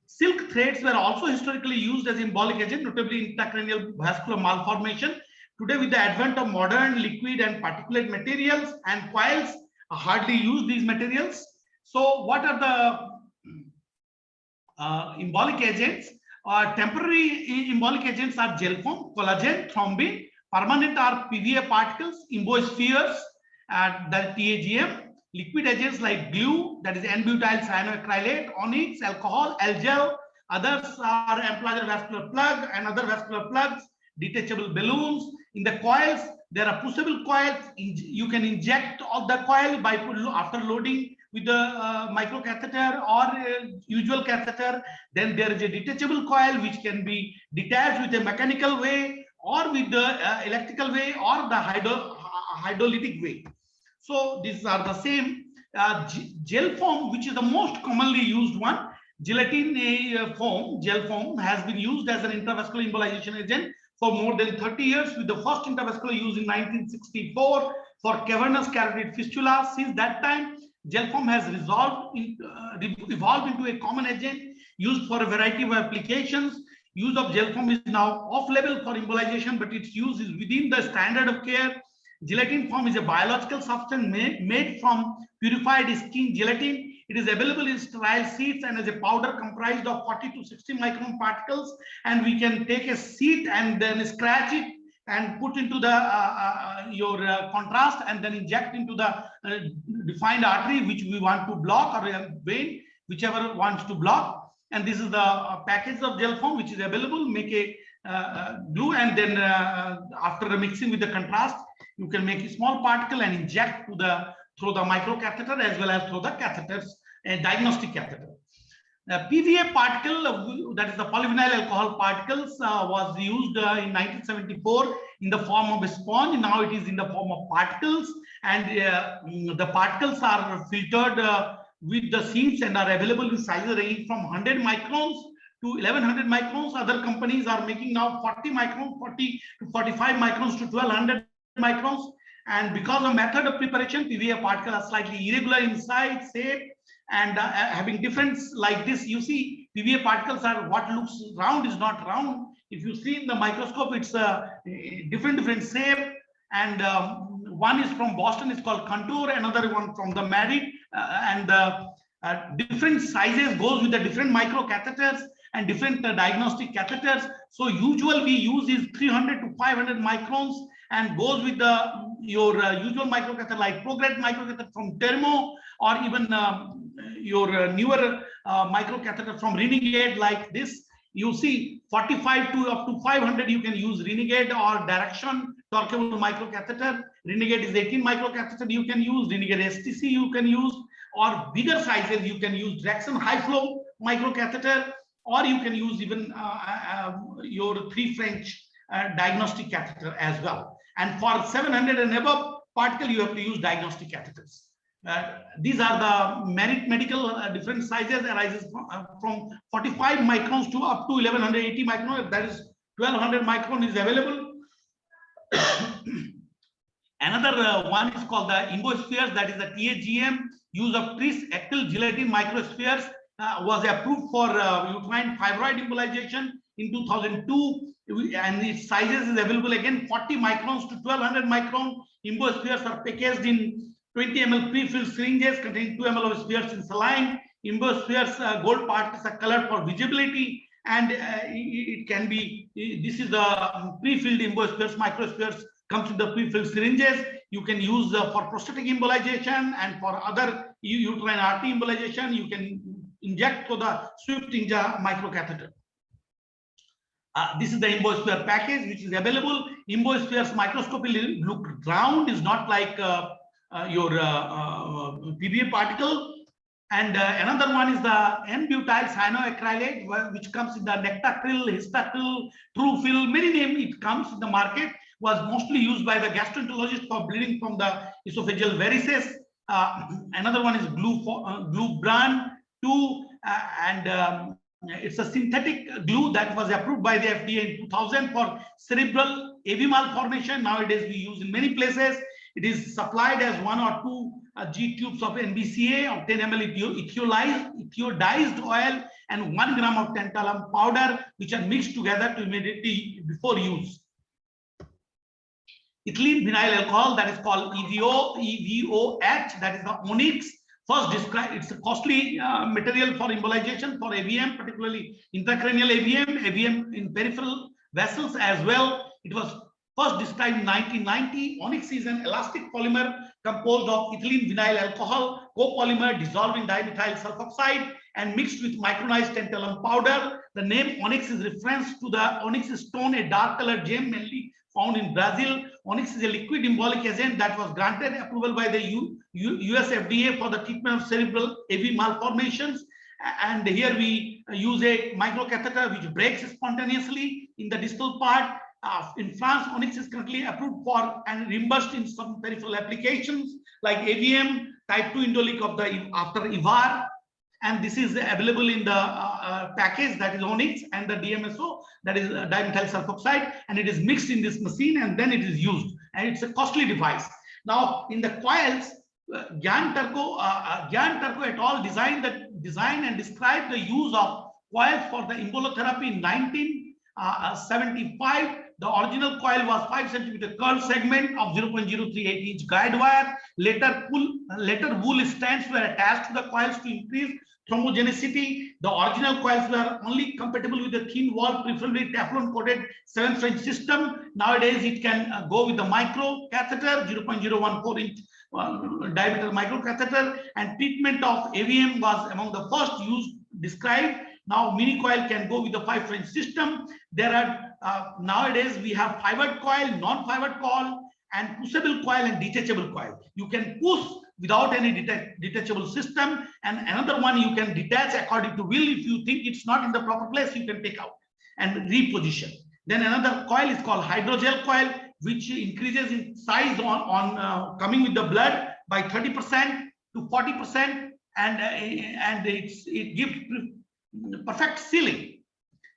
Silk threads were also historically used as embolic agent, notably in intracranial vascular malformation. Today, with the advent of modern liquid and particulate materials and coils, hardly use these materials. So what are the embolic agents? Temporary embolic agents are gel form, collagen, thrombin. Permanent are PVA particles, embospheres, the TAGM. Liquid agents like glue, that is N-butyl cyanoacrylate, onyx, alcohol, L-gel. Others are amplatzer vascular plug and other vascular plugs, detachable balloons. In the coils, there are pushable coils. You can inject of the coil by after loading with the microcatheter or usual catheter. Then there is a detachable coil which can be detached with a mechanical way or with the electrical way or the hydrolytic way. So these are the same. Gel foam, which is the most commonly used one. Gelatin foam, gel foam has been used as an intravascular embolization agent for more than 30 years, with the first intravascular use in 1964 for cavernous carotid fistula. Since that time, gel foam has evolved into a common agent used for a variety of applications. Use of gel foam is now off-label for embolization, but its use is within the standard of care. Gelatin foam is a biological substance made from purified skin gelatin. It is available in sterile sheets and as a powder comprised of 40 to 60 micron particles. And we can take a sheet and then scratch it and put into the contrast and then inject into the defined artery which we want to block or a vein, whichever wants to block. And this is the package of gel foam which is available. Make a glue and then after mixing with the contrast, you can make a small particle and inject to through the microcatheter as well as through the catheters and diagnostic catheter. PVA particle, that is the polyvinyl alcohol particles, was used in 1974 in the form of a sponge. Now it is in the form of particles, and the particles are filtered with the seams and are available in sizes ranging from 100 microns to 1100 microns. Other companies are making now 40 microns, 40 to 45 microns to 1200 microns. And because of method of preparation, PVA particles are slightly irregular in size, shape, and having difference like this. You see, PVA particles are what looks round is not round. If you see in the microscope, it's a different shape. And one is from Boston, it's called Contour. Another one from the Madrid, and different sizes goes with the different micro catheters and different diagnostic catheters. So usual we use is 300 to 500 microns and goes with your usual microcatheter like Progred microcatheter from Thermo, or even your newer microcatheter from Renegade like this. You see 45 to up to 500 you can use Renegade or Direction torqueable microcatheter. Renegade is 18 microcatheter you can use, Renegade STC you can use, or bigger sizes you can use Direction high flow microcatheter, or you can use even your 3 French diagnostic catheter as well. And for 700 and above particle, you have to use diagnostic catheters. These are the medical different sizes arises from 45 microns to up to 1180 microns. That is 1200 micron is available. Another one is called the Embospheres, that is the TAGM. Use of tris-actyl gelatin microspheres was approved for uterine fibroid embolization in 2002, and its sizes is available again 40 microns to 1200 micron. Embospheres are packaged in 20 ml pre-filled syringes containing 2 ml of spheres in saline. Embospheres gold particles are colored for visibility, and it can be, this is the pre-filled Embospheres microspheres, comes with the pre-filled syringes. You can use for prostatic embolization and for other uterine artery embolization. You can inject through the Swift Inja microcatheter. This is the Embosphere package which is available. Embospheres microscopically look round, is not like your PBA particle. And another one is the N-butyl cyanoacrylate, which comes in the Nectacryl, Histacryl, Trufil, many names it comes in the market, was mostly used by the gastroenterologist for bleeding from the esophageal varices. Another one is Glubrand 2, and it's a synthetic glue that was approved by the FDA in 2000 for cerebral AV malformation. Nowadays we use in many places. It is supplied as 1 or 2 G tubes of NBCA of 10 ml ethiodized oil and 1 gram of tantalum powder, which are mixed together to immediately before use. Ethylene vinyl alcohol, that is called EVOH, that is the onyx. First described, it's a costly material for embolization for AVM, particularly intracranial AVM in peripheral vessels as well. It was first described in 1990. Onyx is an elastic polymer composed of ethylene vinyl alcohol, copolymer dissolved in dimethyl sulfoxide and mixed with micronized tantalum powder. The name onyx is reference to the onyx stone, a dark colored gem mainly found in Brazil. Onyx is a liquid embolic agent that was granted approval by the US FDA for the treatment of cerebral AV malformations. And here we use a microcatheter which breaks spontaneously in the distal part. In France, Onyx is currently approved for and reimbursed in some peripheral applications like AVM, type 2 indolic of the after EVAR. And this is available in the package, that is Onyx, and the DMSO, that is dimethyl sulfoxide, and it is mixed in this machine and then it is used, and it's a costly device. Now in the coils, Gyan Turco et al. Designed and described the use of coils for the embolotherapy in 1975. The original coil was 5 centimeter curved segment of 0.038 inch guide wire. Later wool strands were attached to the coils to increase thermogenicity. The original coils were only compatible with the thin wall, preferably Teflon coated 7 French system. Nowadays it can go with the micro catheter, 0.014 inch diameter micro catheter, and treatment of AVM was among the first used described. Now mini coil can go with the 5 French system. There are nowadays we have fibered coil, non-fibered coil, and pushable coil and detachable coil. You can push without any detachable system, and another one you can detach according to will. If you think it's not in the proper place, you can take out and reposition. Then another coil is called hydrogel coil, which increases in size on coming with the blood by 30% to 40%, and it gives perfect sealing.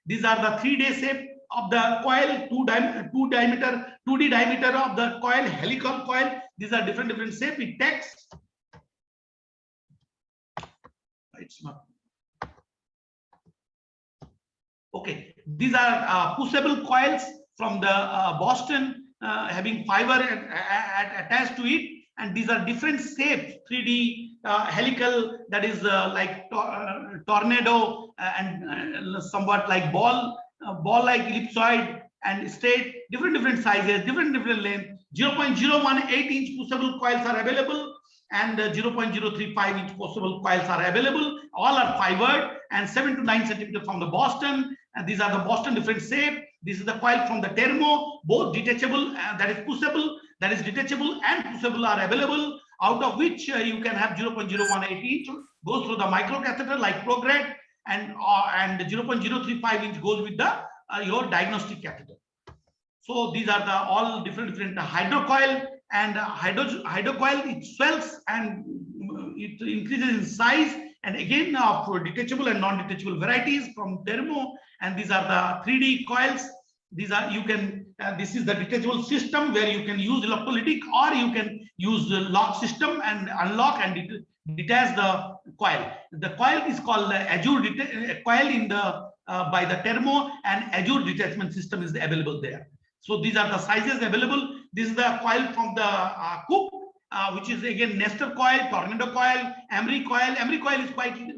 These are the 3D shape of the coil, 2D diameter of the coil, helical coil. These are different shape. It takes. It's not. Okay, these are pushable coils from the Boston, having fiber attached to it, and these are different shapes, 3D helical, that is like tornado, and somewhat like ball-like ellipsoid, and straight, different sizes, different length. 0.018 inch pushable coils are available, and 0.035 inch pushable coils are available. All are fibered and 7 to 9 centimeters from the Boston, and these are the Boston different shape. This is the coil from the Thermo, both detachable, that is pushable, that is detachable and pushable are available, out of which you can have 0.018 inch goes through the microcatheter like Prograde, and 0.035 inch goes with the your diagnostic catheter. So these are the all different hydrocoil, and hydrocoil, it swells and it increases in size, and again for detachable and non-detachable varieties from Thermo, and these are the 3D coils. These are, you can This is the detachable system where you can use electrolytic or you can use the lock system and unlock and detach the coil. The coil is called the Azure coil in the by the Thermo, and Azure detachment system is available there. So these are the sizes available. This is the coil from the Cook, which is again Nestor coil, Tornado coil, Emery coil. Emery coil is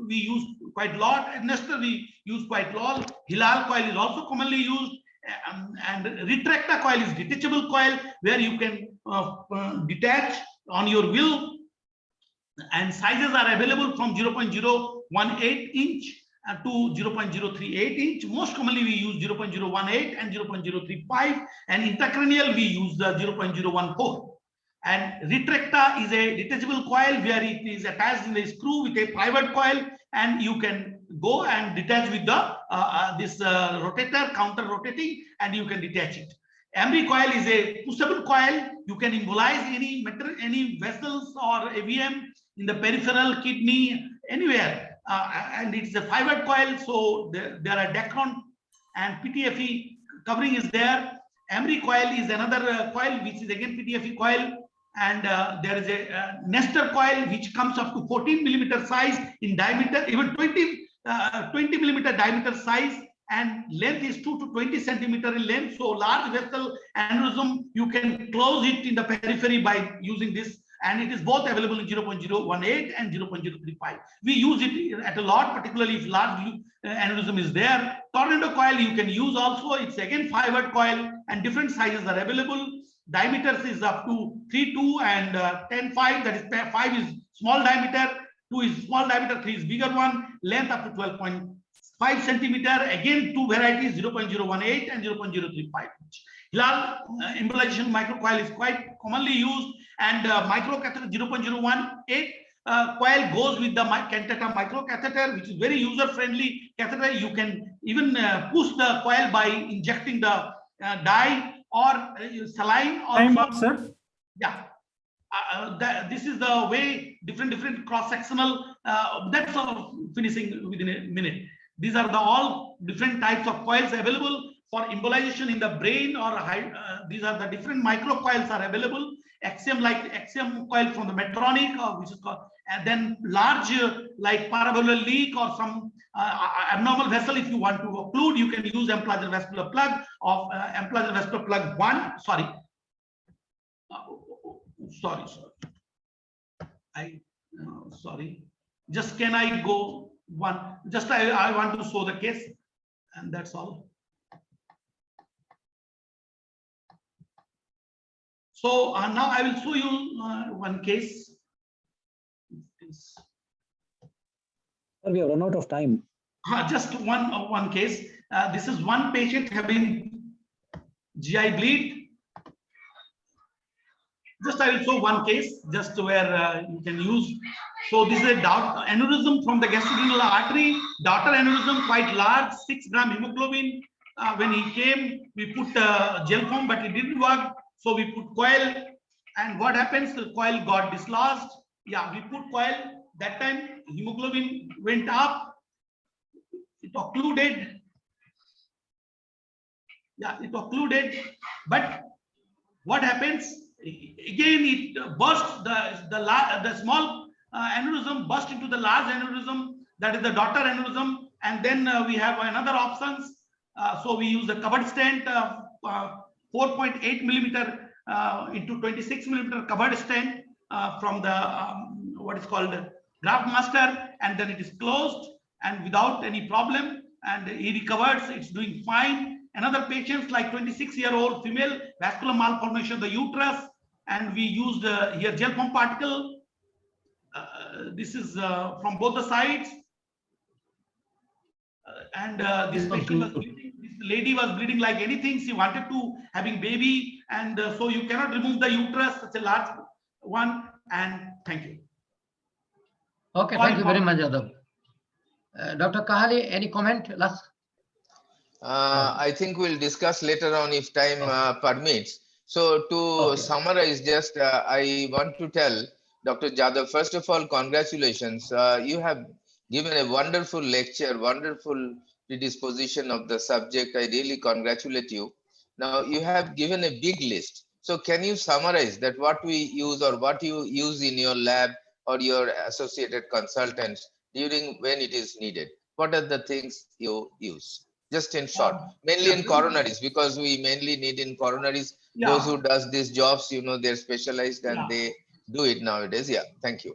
we use quite a lot, and Nestor we use quite a lot. Hilal coil is also commonly used, and Retracta coil is detachable coil where you can detach on your will, and sizes are available from 0.018 inch to 0.038 inch. Most commonly we use 0.018 and 0.035, and intracranial we use the 0.014. And Retracta is a detachable coil where it is attached in a screw with a pivot coil, and you can go and detach with the this rotator, counter rotating, and you can detach it. Emery coil is a pushable coil. You can embolize any vessels or AVM in the peripheral, kidney, anywhere, and it's a pivot coil. So there are Dacron and PTFE covering is there. Emery coil is another coil which is again PTFE coil. And there is a Nestor coil which comes up to 14 millimeter size in diameter, even 20 millimeter diameter size, and length is 2 to 20 centimeter in length. So large vessel aneurysm, you can close it in the periphery by using this, and it is both available in 0.018 and 0.035. We use it at a lot, particularly if large aneurysm is there. Tornado coil you can use also. It's again pivot coil, and different sizes are available. Diameters is up to 3.2 and 10.5. That is 5 is small diameter, 2 is small diameter, 3 is bigger one. Length up to 12.5 centimeter. Again, two varieties, 0.018 and 0.035. Hilal embolization microcoil is quite commonly used, and microcatheter 0.018 coil goes with the Cantata microcatheter, which is very user-friendly catheter. You can even push the coil by injecting the dye or saline. Time up, sir. Yeah. This is the way different cross-sectional. That's all finishing within a minute. These are the all different types of coils available for embolization in the brain, or these are the different microcoils are available. Axiom coil from the Medtronic, which is called, and then large like paravalvular leak or some abnormal vessel. If you want to occlude, you can use Amplatzer vascular plug of Amplatzer vascular plug 1. Sorry. Sorry. Just can I go one? Just I want to show the case, and that's all. So now I will show you one case. Sir, we have run out of time. Just one case. This is one patient having GI bleed. Just I will show one case, just where you can use. So this is a aneurysm from the gastroduodenal artery. Daughter aneurysm, quite large, 6 gram hemoglobin. When he came, we put gel foam, but it didn't work. So we put coil, and what happens? The coil got dislodged. Yeah, we put coil. That time hemoglobin went up. It occluded. Yeah, it occluded. But what happens? Again, it burst. The small aneurysm burst into the large aneurysm. That is the daughter aneurysm. And then we have another options. So we use the covered stent. 4.8 millimeter into 26 millimeter covered stent from the what is called graft master, and then it is closed and without any problem, and he recovers. It's doing fine. Another patient, like 26-year-old female, vascular malformation of the uterus, and we used here gel foam particle. This is from both the sides, and this patient was bleeding. This lady was bleeding like anything. She wanted to having baby, and so you cannot remove the uterus, such a large one. And thank you. Okay, thank you very much, Yadav. Dr. Kahale, any comment last? I think we'll discuss later on if time permits. So to summarize, just I want to tell Dr. Jadhav, first of all, congratulations. You have given a wonderful lecture, wonderful predisposition of the subject. I really congratulate you. Now you have given a big list. So can you summarize that what we use or what you use in your lab or your associated consultants during when it is needed? What are the things you use? Just in short, mainly Yeah, in coronaries, because we mainly need in coronaries. Those yeah, who does these jobs, you know, they're specialized and yeah. they do it nowadays. Yeah, thank you.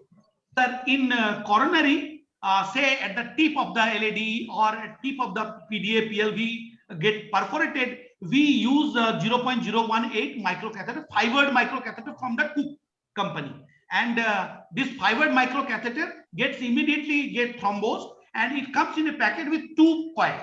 Sir, in coronary, say at the tip of the LED or at tip of the PDA PLV get perforated, we use 0.018 microcatheter, fibered microcatheter from the Cook company. And this fibered microcatheter gets immediately thrombosed, and it comes in a packet with 2 coils.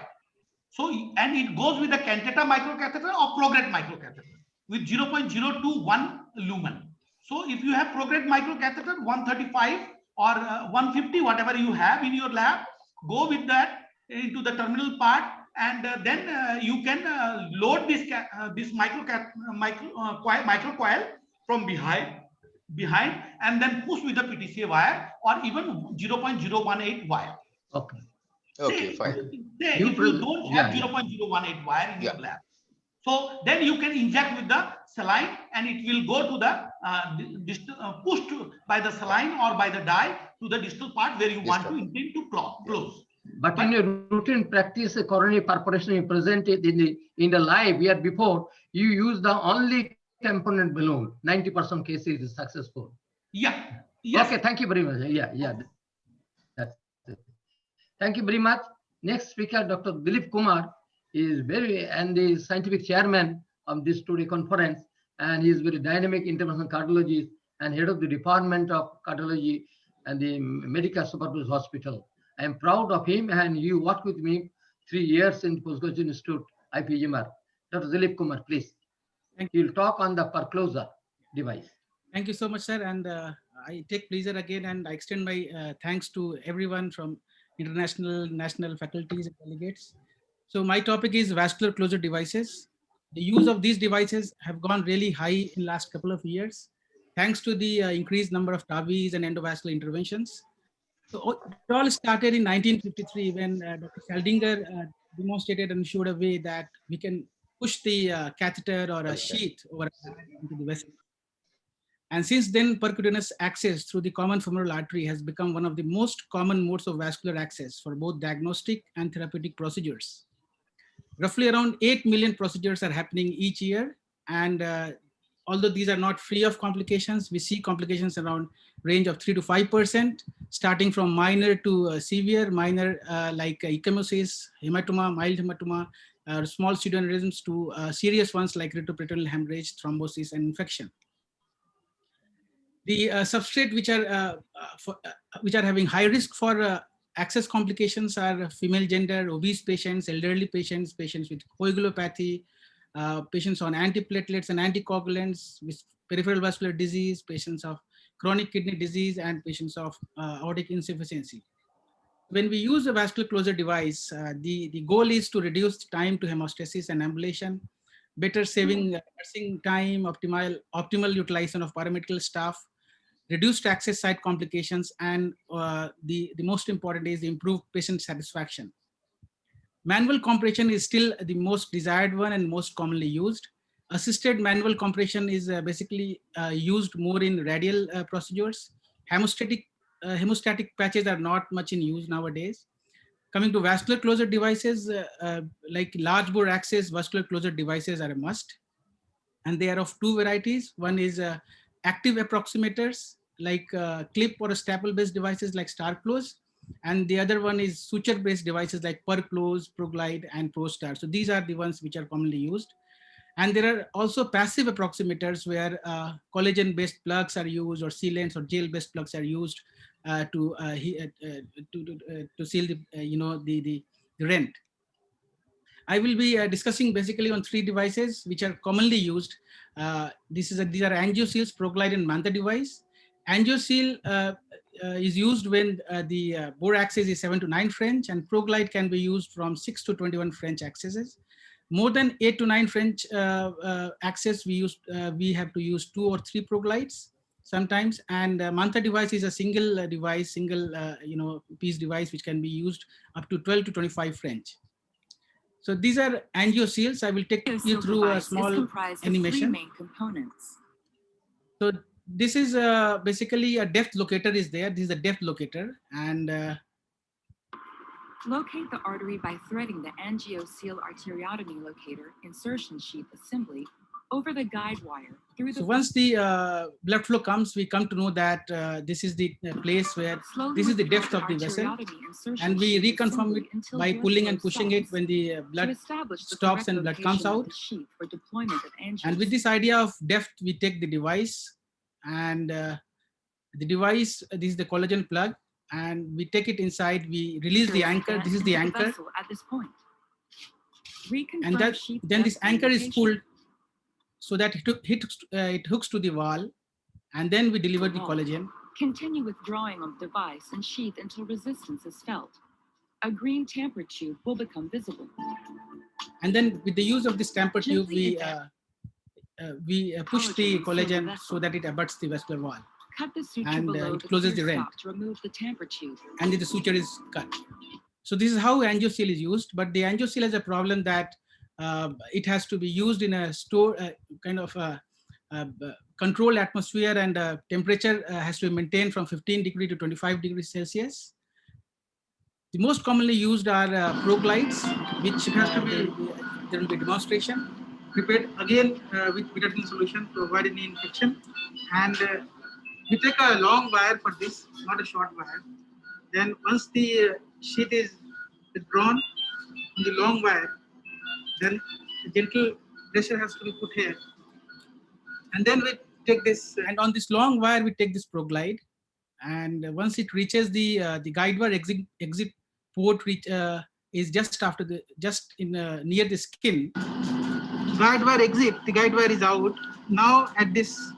So, and it goes with the cantata microcatheter or prograde microcatheter with 0.021 lumen. So if you have prograde microcatheter 135 or 150, whatever you have in your lab, go with that into the terminal part, and then you can load this micro coil from behind, and then push with the PTCA wire or even 0.018 wire. Okay. Okay, fine. Say if you don't have 0.018 wire in your lab, so then you can inject with the saline, and it will go to the pushed by the saline or by the dye to the distal part where you want to intend to close. But in your routine practice, coronary perforation you presented in the live year before, you use the only component balloon. 90% cases is successful. Yeah. Yes. Okay. Thank you very much. Yeah. That's it. Thank you very much. Next speaker, Dr. Dilip Kumar, is the scientific chairman of this today conference, and he is very dynamic interventional cardiologist and head of the department of cardiology and the Medical Supervisory Hospital. I am proud of him, and he worked with me 3 years in Postgraduate Institute, IPGMR. Dr. Dilip Kumar, please. He will talk on the percloser device. Thank you so much, sir. And I take pleasure again, and I extend my thanks to everyone from international, national faculties and delegates. So my topic is vascular closure devices. The use of these devices have gone really high in last couple of years, thanks to the increased number of TAVIs and endovascular interventions. So it all started in 1953 when Dr. Saldinger demonstrated and showed a way that we can push the catheter or a sheath over into the vessel. And since then, percutaneous access through the common femoral artery has become one of the most common modes of vascular access for both diagnostic and therapeutic procedures. Roughly around 8 million procedures are happening each year. And although these are not free of complications, we see complications around range of 3 to 5%, starting from minor to severe, minor like ecchymosis, hematoma, mild hematoma, small pseudoaneurysms to serious ones like retroperitoneal hemorrhage, thrombosis, and infection. The substrate which are having high risk for access complications are female gender, obese patients, elderly patients, patients with coagulopathy, patients on antiplatelets and anticoagulants with peripheral vascular disease, patients of chronic kidney disease, and patients of aortic insufficiency. When we use a vascular closure device, the goal is to reduce time to hemostasis and ambulation, better saving nursing time, optimal utilization of paramedical staff, reduced access site complications, and the most important is improved patient satisfaction. Manual compression is still the most desired one and most commonly used. Assisted manual compression is basically used more in radial procedures. Hemostatic patches are not much in use nowadays. Coming to vascular closure devices, like large bore access vascular closure devices are a must. And they are of 2 varieties. One is active approximators like clip or staple based devices like StarClose, and the other one is suture based devices like PerClose, ProGlide, and ProStar. So these are the ones which are commonly used. And there are also passive approximators where collagen based plugs are used, or sealants or gel based plugs are used to seal the rent. I will be discussing basically on 3 devices which are commonly used. These are AngioSeal's ProGlide and Mantha device. AngioSeal is used when the bore access is 7 to 9 French, and ProGlide can be used from 6 to 21 French accesses. More than 8 to 9 French access, we have to use 2 or 3 ProGlides sometimes. And Mantha device is a single device, single piece device which can be used up to 12 to 25 French. So these are angioseals. I will take you through a small animation. Main components. So this is basically a depth locator is there. This is a depth locator, and locate the artery by threading the angioceal arteriotomy locator insertion sheath assembly over the guide wire through the. So once the blood flow comes, we come to know that this is the place where this is the depth of the vessel, and we reconfirm it by pulling and pushing it when the blood stops and blood comes out. And with this idea of depth, we take the device, and the device, this is the collagen plug, and we take it inside. We release the anchor. This is the anchor, at this point. and that then this anchor is pulled so that it hooks to the wall, and then we deliver the collagen. Continue withdrawing of device and sheath until resistance is felt. A green tamper tube will become visible. And then with the use of this tamper tube, we push the collagen so that it abuts the vascular wall. Cut the suture And below it the closes clear the rent. stop to remove the tamper tube. And the suture is cut. So this is how angioseal is used, but the angioseal has a problem that it has to be used in a kind of controlled atmosphere, and temperature has to be maintained from 15 degrees to 25 degrees Celsius. The most commonly used are proglides, which has to be, there will be demonstration, prepared again with betadine solution to avoid any infection. And we take a long wire for this, not a short wire. Then once the sheet is withdrawn on the long wire, then a gentle pressure has to be put here. And then we take this, and on this long wire, we take this proglide. And once it reaches the guide wire exit port, is just after near the skin. Guide wire exit, the guide wire is out. Now at this,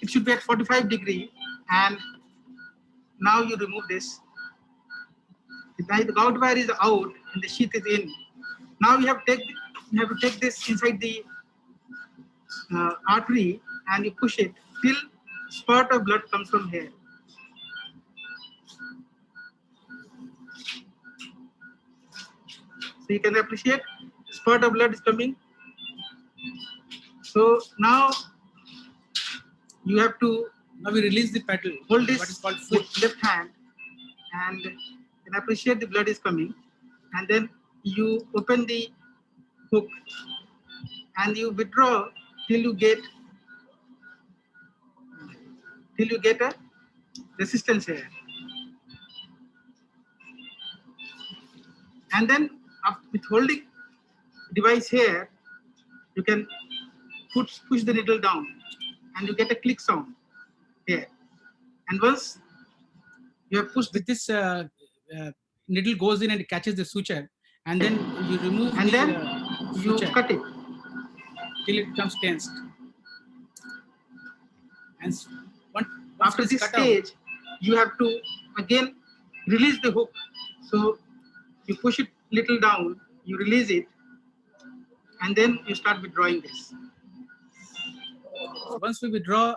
it should be at 45 degrees, and now you remove this. The guide wire is out and the sheath is in. Now you have to take this inside the artery, and you push it till spurt of blood comes from here. So you can appreciate spurt of blood is coming. So now you have to, now we release the pedal, hold this what is called foot, left hand, and you can appreciate the blood is coming. And then you open the hook and you withdraw till you get a resistance here. And then with holding device here, you can push the needle down, and you get a click sound here. And once you have pushed with this, needle goes in and it catches the suture, and then you remove and then you cut it till it becomes tensed. And once after this stage, you have to again release the hook. So you push it little down, you release it, and then you start withdrawing this. So once we withdraw,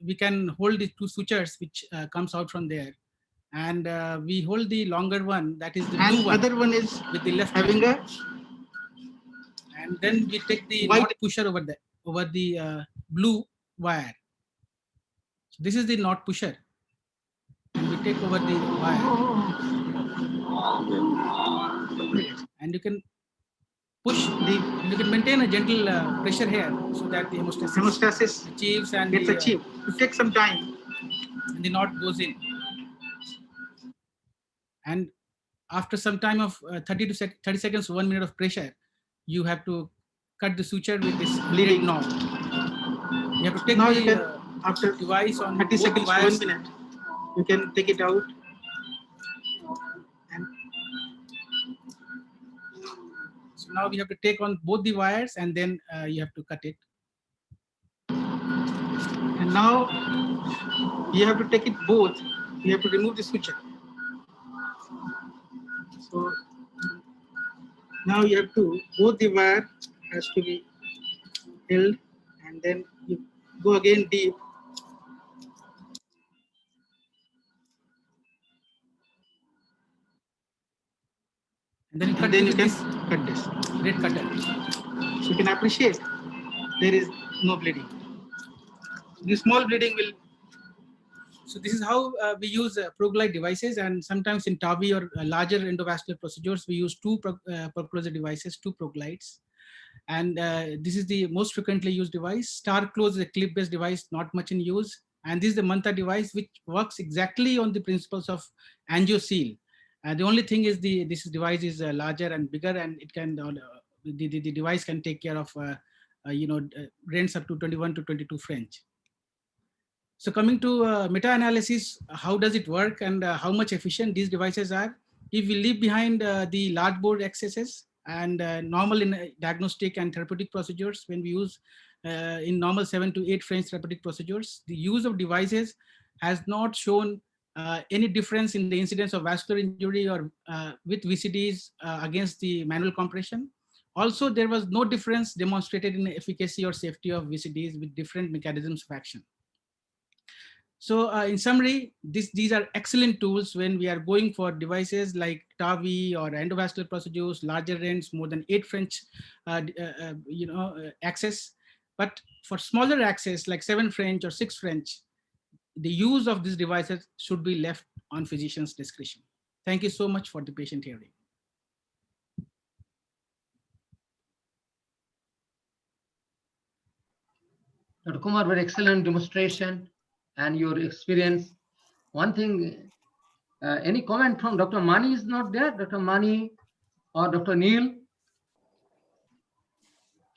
we can hold the two sutures which comes out from there, and we hold the longer one, that is the blue one. Other one is with the left having a, and then we take the knot pusher over the blue wire. So this is the knot pusher, and we take over the wire, and you can push you can maintain a gentle pressure here so that the hemostasis achieves and gets achieved. It takes some time, and the knot goes in. And after some time of 30 seconds, 1 minute of pressure, you have to cut the suture with this bleeding knot. You have to take the after device on 30 seconds, 1 minute. You can take it out. And so now we have to take on both the wires, and then you have to cut it. And now you have to take it both. You have to remove the suture. So now you have to, both the wire has to be held, and then you go again deep. And then you cut cut this, red cutter. So you can appreciate there is no bleeding. The small bleeding will. So this is how we use ProGlide devices, and sometimes in TAVI or larger endovascular procedures, we use two Procloser devices, two ProGlides. And this is the most frequently used device. StarClose is a clip-based device, not much in use. And this is the Manta device, which works exactly on the principles of AngioSeal. The only thing is this device is larger and bigger, and it can the device can take care of rents up to 21 to 22 French. So coming to meta-analysis, how does it work and how much efficient these devices are? If we leave behind the large bore accesses and normal in diagnostic and therapeutic procedures, when we use in normal 7 to 8 French therapeutic procedures, the use of devices has not shown any difference in the incidence of vascular injury or with VCDs against the manual compression. Also, there was no difference demonstrated in the efficacy or safety of VCDs with different mechanisms of action. So in summary, these are excellent tools when we are going for devices like TAVI or endovascular procedures, larger rents, more than 8 French access. But for smaller access like 7 French or 6 French, the use of these devices should be left on physician's discretion. Thank you so much for the patient hearing. Dr. Kumar, very excellent demonstration and your experience. One thing, any comment from Dr. Mani is not there? Dr. Mani or Dr. Neil?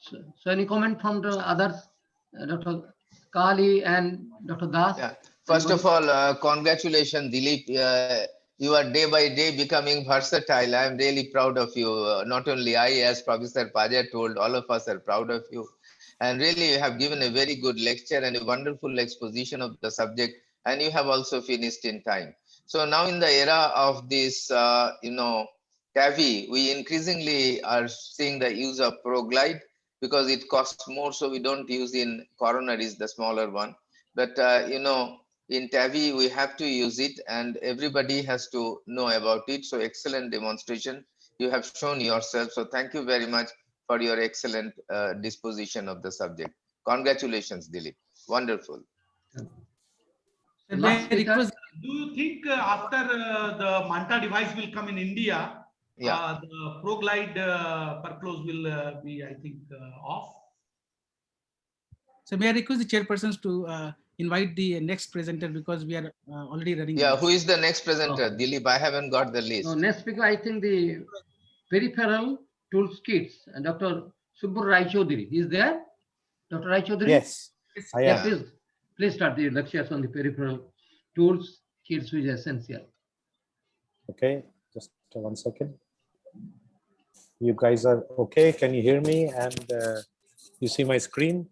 So any comment from the others, Dr. Kali and Dr. Das? Yeah. First of all, congratulations, Dilip. You are day by day becoming versatile. I am really proud of you. Not only I, as Professor Paja told, all of us are proud of you. And really, you have given a very good lecture and a wonderful exposition of the subject. And you have also finished in time. So now in the era of this, TAVI, we increasingly are seeing the use of ProGlide because it costs more. So we don't use in coronaries, the smaller one. But, in TAVI, we have to use it and everybody has to know about it. So excellent demonstration. You have shown yourself. So thank you very much for your excellent disposition of the subject. Congratulations, Dilip. Wonderful. Do you think after the Manta device will come in India, the ProGlide Perclose will be, I think, off? So may I request the chairpersons to invite the next presenter because we are already running. Yeah, who is the next presenter? Dilip, I haven't got the list. So next speaker, I think the peripheral tools kits, and Dr. Subbu Rai Chaudhary. Is there? Dr. Rai Chaudhary? Yes, I am. Please start the lectures on the peripheral tools kits, which is essential. Okay, just 1 second. You guys are okay? Can you hear me? And you see my screen?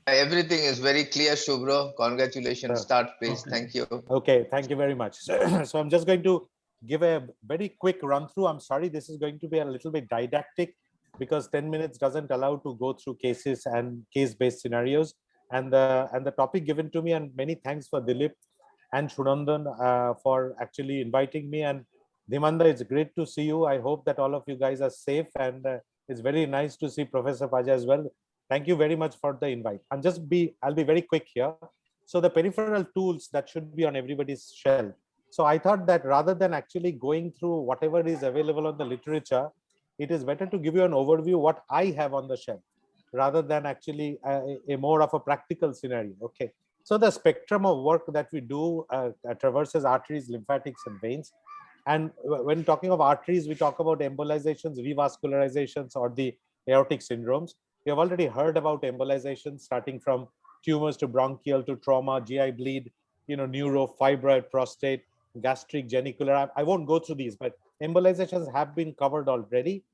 Everything is very clear, Shubhro. Congratulations. Start, please. Okay. Thank you. Okay, thank you very much. So I'm just going to give a very quick run through. I'm sorry, this is going to be a little bit didactic because 10 minutes doesn't allow to go through cases and case-based scenarios. And the topic given to me, and many thanks for Dilip and Shunandan for actually inviting me. And Dhimanda, it's great to see you. I hope that all of you guys are safe, and it's very nice to see Professor Paja as well. Thank you very much for the invite. I'll be very quick here. So the peripheral tools that should be on everybody's shelf. So I thought that rather than actually going through whatever is available on the literature, it is better to give you an overview what I have on the shelf, rather than actually a more of a practical scenario. Okay. So the spectrum of work that we do traverses arteries, lymphatics, and veins. And when talking of arteries, we talk about embolizations, revascularizations, or the aortic syndromes. We have already heard about embolizations, starting from tumors to bronchial to trauma, GI bleed, neuro, fibroid, prostate, gastric, genicular. I won't go through these, but embolizations have been covered already.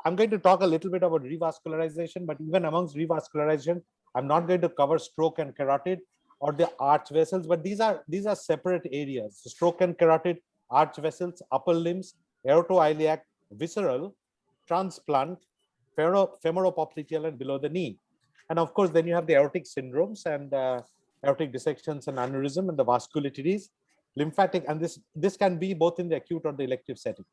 I'm going to talk a little bit about revascularization, but even amongst revascularization, I'm not going to cover stroke and carotid or the arch vessels, but these are separate areas. Stroke and carotid, arch vessels, upper limbs, aortoiliac, visceral, transplant, femoropopliteal, and below the knee. And of course, then you have the aortic syndromes and aortic dissections and aneurysm and the vasculitides, lymphatic, and this can be both in the acute or the elective setting.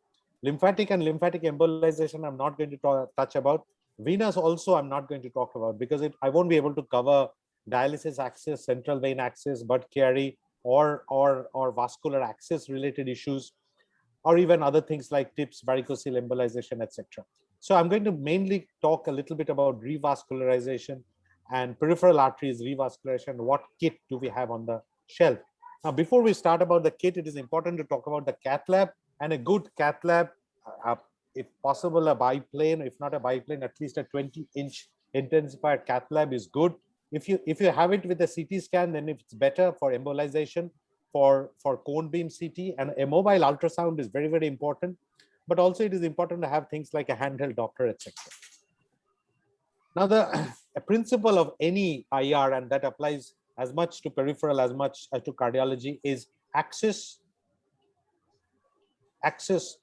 Lymphatic and lymphatic embolization, I'm not going to touch about. Venous also, I'm not going to talk about because I won't be able to cover dialysis access, central vein access, Budd Chiari, or vascular access related issues, or even other things like TIPS, varicocele embolization, etc. So I'm going to mainly talk a little bit about revascularization and peripheral arteries revascularization. What kit do we have on the shelf? Now, before we start about the kit, it is important to talk about the cath lab, and a good cath lab, if possible, a biplane, if not a biplane, at least a 20-inch intensified cath lab is good. If you have it with a CT scan, then it's better for embolization, for cone beam CT, and a mobile ultrasound is very, very important. But also it is important to have things like a handheld Doppler, etc. Now, a principle of any IR, and that applies as much to peripheral as much as to cardiology, is access,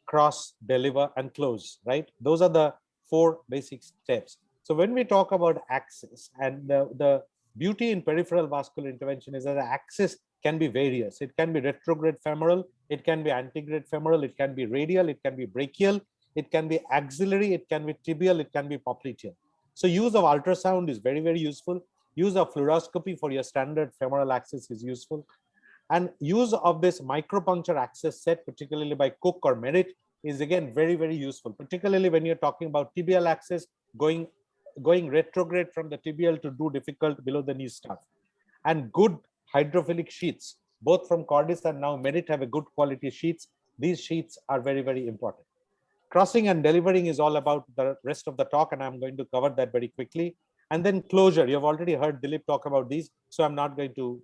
cross, deliver, and close, right? Those are the 4 basic steps. So when we talk about access, and the beauty in peripheral vascular intervention is that the access can be various. It can be retrograde femoral, it can be antegrade femoral, it can be radial, it can be brachial, it can be axillary, it can be tibial, it can be popliteal. So use of ultrasound is very, very useful. Use of fluoroscopy for your standard femoral access is useful. And use of this micropuncture access set, particularly by Cook or Merit, is again very, very useful, particularly when you're talking about tibial access, going retrograde from the tibial to do difficult below the knee stuff. And good hydrophilic sheets, both from Cordis and now Merit have a good quality sheets. These sheets are very, very important. Crossing and delivering is all about the rest of the talk, and I'm going to cover that very quickly. And then closure, you've already heard Dilip talk about these, so I'm not going to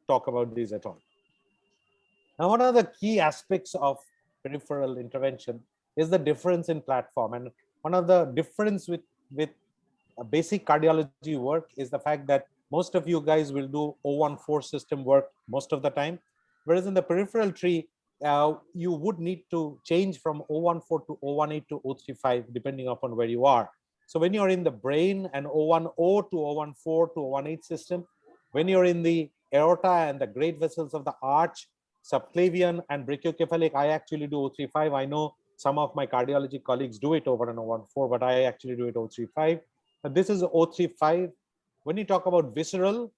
talk about these at all. Now, one of the key aspects of peripheral intervention is the difference in platform. And one of the difference with basic cardiology work is the fact that most of you guys will do 014 system work most of the time, whereas in the peripheral tree, you would need to change from 014 to 018 to 035 depending upon where you are. So when you're in the brain, and 010 to 014 to 018 system, when you're in the aorta and the great vessels of the arch, subclavian and brachiocephalic, I actually do 035. I know some of my cardiology colleagues do it over an 014, but I actually do it 035. This is 035. When you talk about visceral,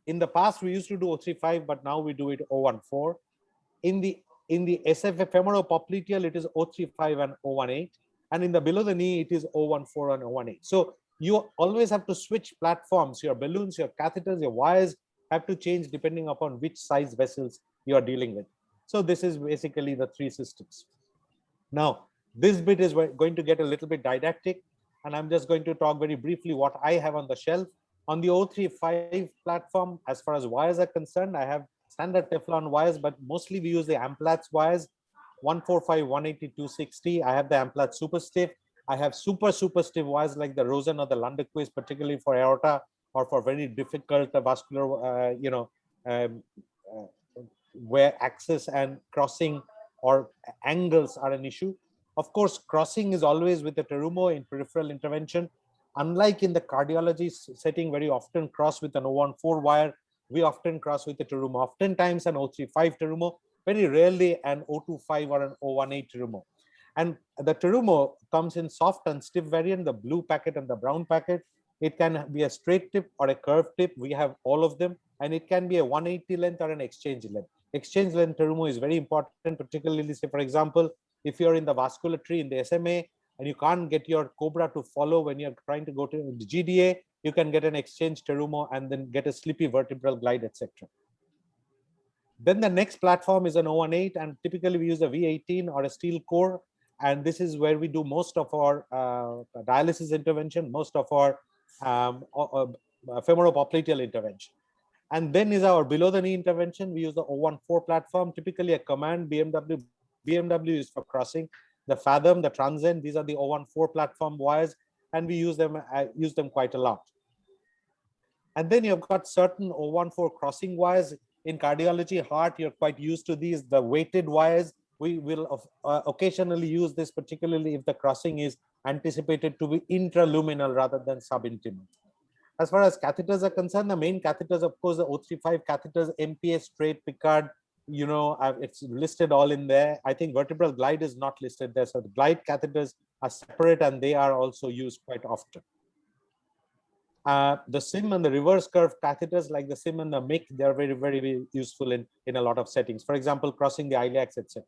in the past we used to do 035, but now we do it 014. In the SFA femoral-popliteal, it is 035 and 018, and in the below the knee, it is 014 and 018. So you always have to switch platforms. Your balloons, your catheters, your wires have to change depending upon which size vessels you are dealing with. So this is basically the 3 systems. Now, this bit is going to get a little bit didactic, and I'm just going to talk very briefly what I have on the shelf. On the 035 platform, as far as wires are concerned, I have standard Teflon wires, but mostly we use the Amplatz wires, 145, 180, 260. I have the Amplatz super stiff. I have super stiff wires like the Rosen or the Lundquist, particularly for aorta or for very difficult vascular, where access and crossing or angles are an issue. Of course, crossing is always with the Terumo in peripheral intervention. Unlike in the cardiology setting, where you often cross with an 014 wire, we often cross with the Terumo. Oftentimes an 035 Terumo, very rarely an 025 or an 018 Terumo. And the Terumo comes in soft and stiff variant, the blue packet and the brown packet. It can be a straight tip or a curved tip. We have all of them. And it can be a 180 length or an exchange length. Exchange length Terumo is very important, particularly, say, for example, if you're in the vascular tree in the SMA and you can't get your Cobra to follow when you're trying to go to the GDA, you can get an exchange Terumo and then get a slippy vertebral glide, etc. Then the next platform is an 018, and typically we use a V18 or a steel core. And this is where we do most of our dialysis intervention, most of our femoral-popliteal intervention. And then is our below the knee intervention. We use the 014 platform, typically a Command BMW. BMW is for crossing. The Fathom, the Transcend, these are the 014 platform wires, and we use them quite a lot. And then you've got certain 014 crossing wires. In cardiology, heart, you're quite used to these, the weighted wires. We will occasionally use this, particularly if the crossing is anticipated to be intraluminal rather than subintimal. As far as catheters are concerned, the main catheters, of course, the 035 catheters, MPS, straight, Picard, it's listed all in there. I think vertebral glide is not listed there. So the glide catheters are separate and they are also used quite often. The SIM and the reverse curve catheters like the SIM and the MIC, they're very, very useful in a lot of settings. For example, crossing the iliacs, etc.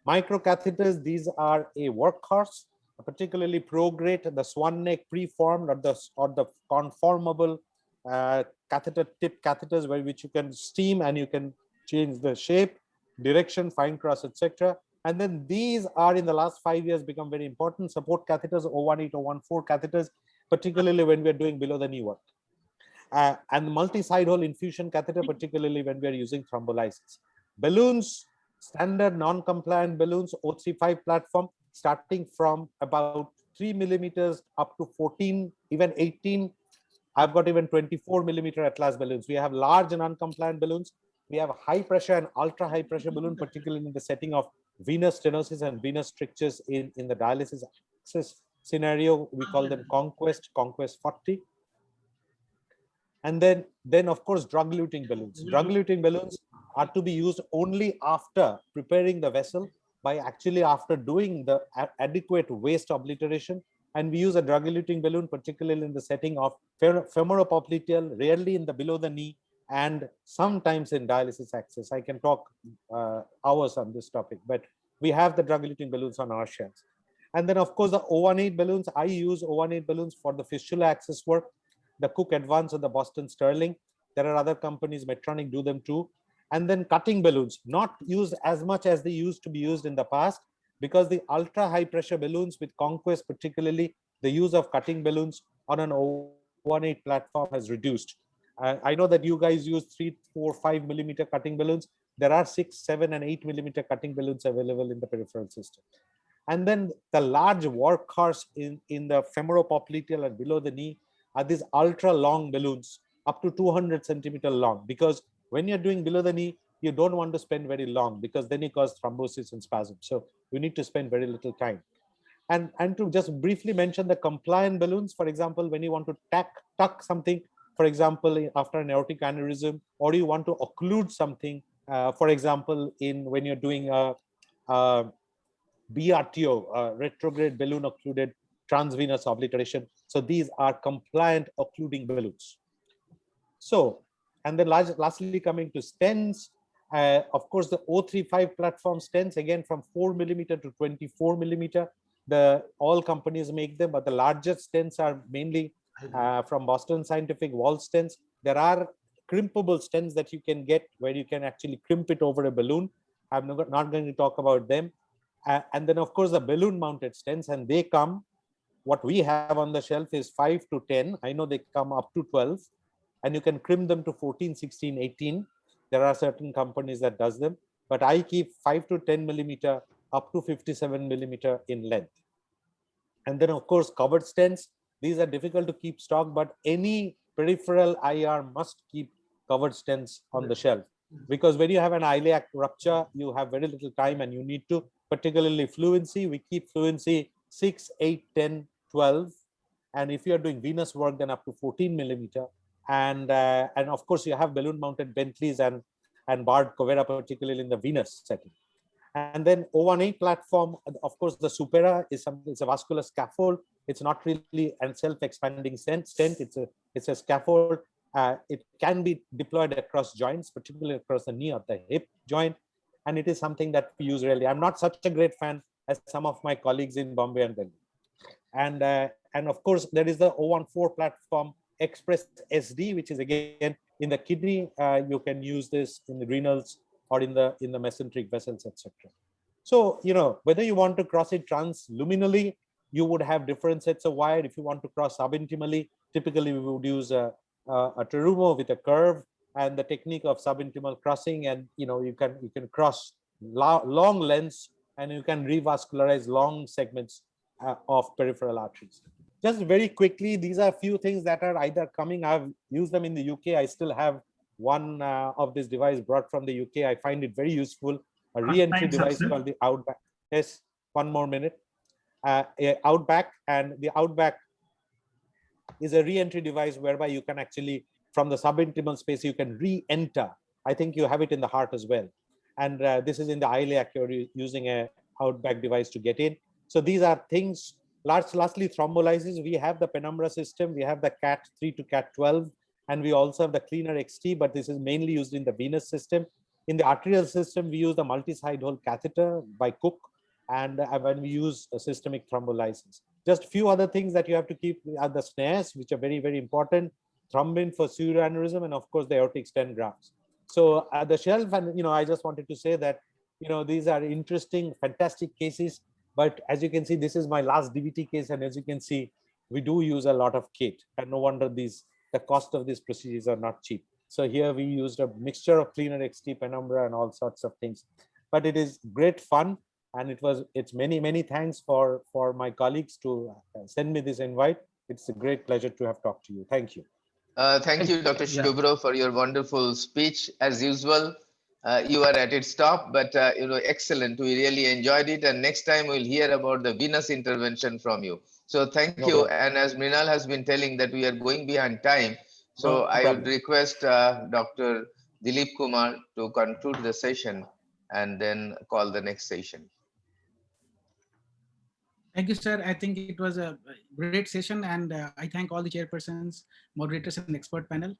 Micro catheters, these are a workhorse, particularly ProGrade, the swan neck preformed or the conformable catheter tip catheters which you can steam and you can change the shape, direction, fine cross, etc. And then these are in the last 5 years become very important. Support catheters, 018, 014 catheters, particularly when we're doing below the knee work. And multi-side hole infusion catheter, particularly when we're using thrombolysis. Balloons, standard non-compliant balloons, 035 platform, starting from about 3 millimeters up to 14, even 18. I've got even 24 millimeter Atlas balloons. We have large and non-compliant balloons. We have high pressure and ultra high pressure balloon, particularly in the setting of venous stenosis and venous strictures in the dialysis access scenario. We call them Conquest 40. And then of course, drug-eluting balloons. Drug-eluting balloons are to be used only after preparing the vessel, by actually after doing the adequate waste obliteration. And we use a drug-eluting balloon, particularly in the setting of femoropopliteal, rarely in the below the knee, and sometimes in dialysis access. I can talk hours on this topic, but we have the drug-eluting balloons on our shelves. And then of course, the 018 balloons, I use 018 balloons for the fistula access work, the Cook Advance and the Boston Sterling. There are other companies, Medtronic do them too. And then cutting balloons, not used as much as they used to be used in the past, because the ultra high pressure balloons with Conquest, particularly the use of cutting balloons on an 018 platform has reduced. I know that you guys use 3, 4, 5 millimeter cutting balloons. There are 6, 7, and 8 millimeter cutting balloons available in the peripheral system. And then the large workhorse in the femoropopliteal and below the knee are these ultra long balloons, up to 200 centimeter long, because when you're doing below the knee, you don't want to spend very long, because then you cause thrombosis and spasm. So you need to spend very little time. And to just briefly mention the compliant balloons, for example, when you want to tuck something, for example, after an aortic aneurysm, or you want to occlude something, for example, when you're doing a BRTO, retrograde balloon occluded transvenous obliteration. So these are compliant occluding balloons. So, and then lastly, coming to stents, of course, the 035 platform stents, again, from 4 millimeter to 24 millimeter. All companies make them, but the largest stents are mainly from Boston Scientific wall stents. There are crimpable stents that you can get where you can actually crimp it over a balloon. I'm not going to talk about them. And then, of course, the balloon mounted stents, and they come, what we have on the shelf is 5 to 10. I know they come up to 12, and you can crimp them to 14, 16, 18. There are certain companies that does them, but I keep 5 to 10 millimeter up to 57 millimeter in length. And then, of course, covered stents. These are difficult to keep stock, but any peripheral IR must keep covered stents on the shelf, because when you have an iliac rupture, you have very little time, and you need to, particularly fluency. We keep fluency 6, 8, 10, 12. And if you're doing venous work, then up to 14 millimeter. And of course, you have balloon mounted Bentleys and barred Covera, particularly in the venous setting. And then 018 platform, of course, the Supera is a vascular scaffold. It's not really a self-expanding stent. It's a scaffold. It can be deployed across joints, particularly across the knee or the hip joint. And it is something that we use rarely. I'm not such a great fan as some of my colleagues in Bombay and Delhi. And of course, there is the 014 platform Express SD, which is again in the kidney. You can use this in the renals or in the mesenteric vessels, etc. So, whether you want to cross it transluminally, you would have different sets of wire. If you want to cross subintimally, typically we would use a Terumo with a curve, and the technique of subintimal crossing, and you can cross long lengths, and you can revascularize long segments of peripheral arteries. Just very quickly, these are a few things that are either coming. I've used them in the UK. I still have one of this device brought from the UK. I find it very useful. A re-entry device called the Outback. Yes, one more minute. Outback, and the Outback is a re-entry device whereby you can actually, from the subintimal space, you can re-enter. I think you have it in the heart as well. And this is in the iliac, you're using a outback device to get in. So these are things. Lastly, thrombolysis. We have the Penumbra system. We have the CAT3 to CAT12, and we also have the Cleaner XT, but this is mainly used in the venous system. In the arterial system, we use the multi-side hole catheter by Cook, and when we use systemic thrombolysis. Just a few other things that you have to keep are the snares, which are very, very important. Thrombin for pseudoaneurysm, and of course the aortic stent grafts. So at the shelf, and I just wanted to say that these are interesting, fantastic cases. But as you can see, this is my last DVT case, and as you can see, we do use a lot of kit, and no wonder the cost of these procedures are not cheap. So here we used a mixture of Cleaner XT, Penumbra, and all sorts of things. But it is great fun, and it's many thanks for my colleagues to send me this invite. It's a great pleasure to have talked to you. Thank you. Thank you, Dr. Shubhro, for your wonderful speech. As usual, you are at its top, but excellent. We really enjoyed it, and next time we'll hear about the venous intervention from you. So thank you. And as Mrinal has been telling that we are going behind time, so I would request Dr. Dilip Kumar to conclude the session and then call the next session. Thank you, sir. I think it was a great session, and I thank all the chairpersons, moderators, and expert panel.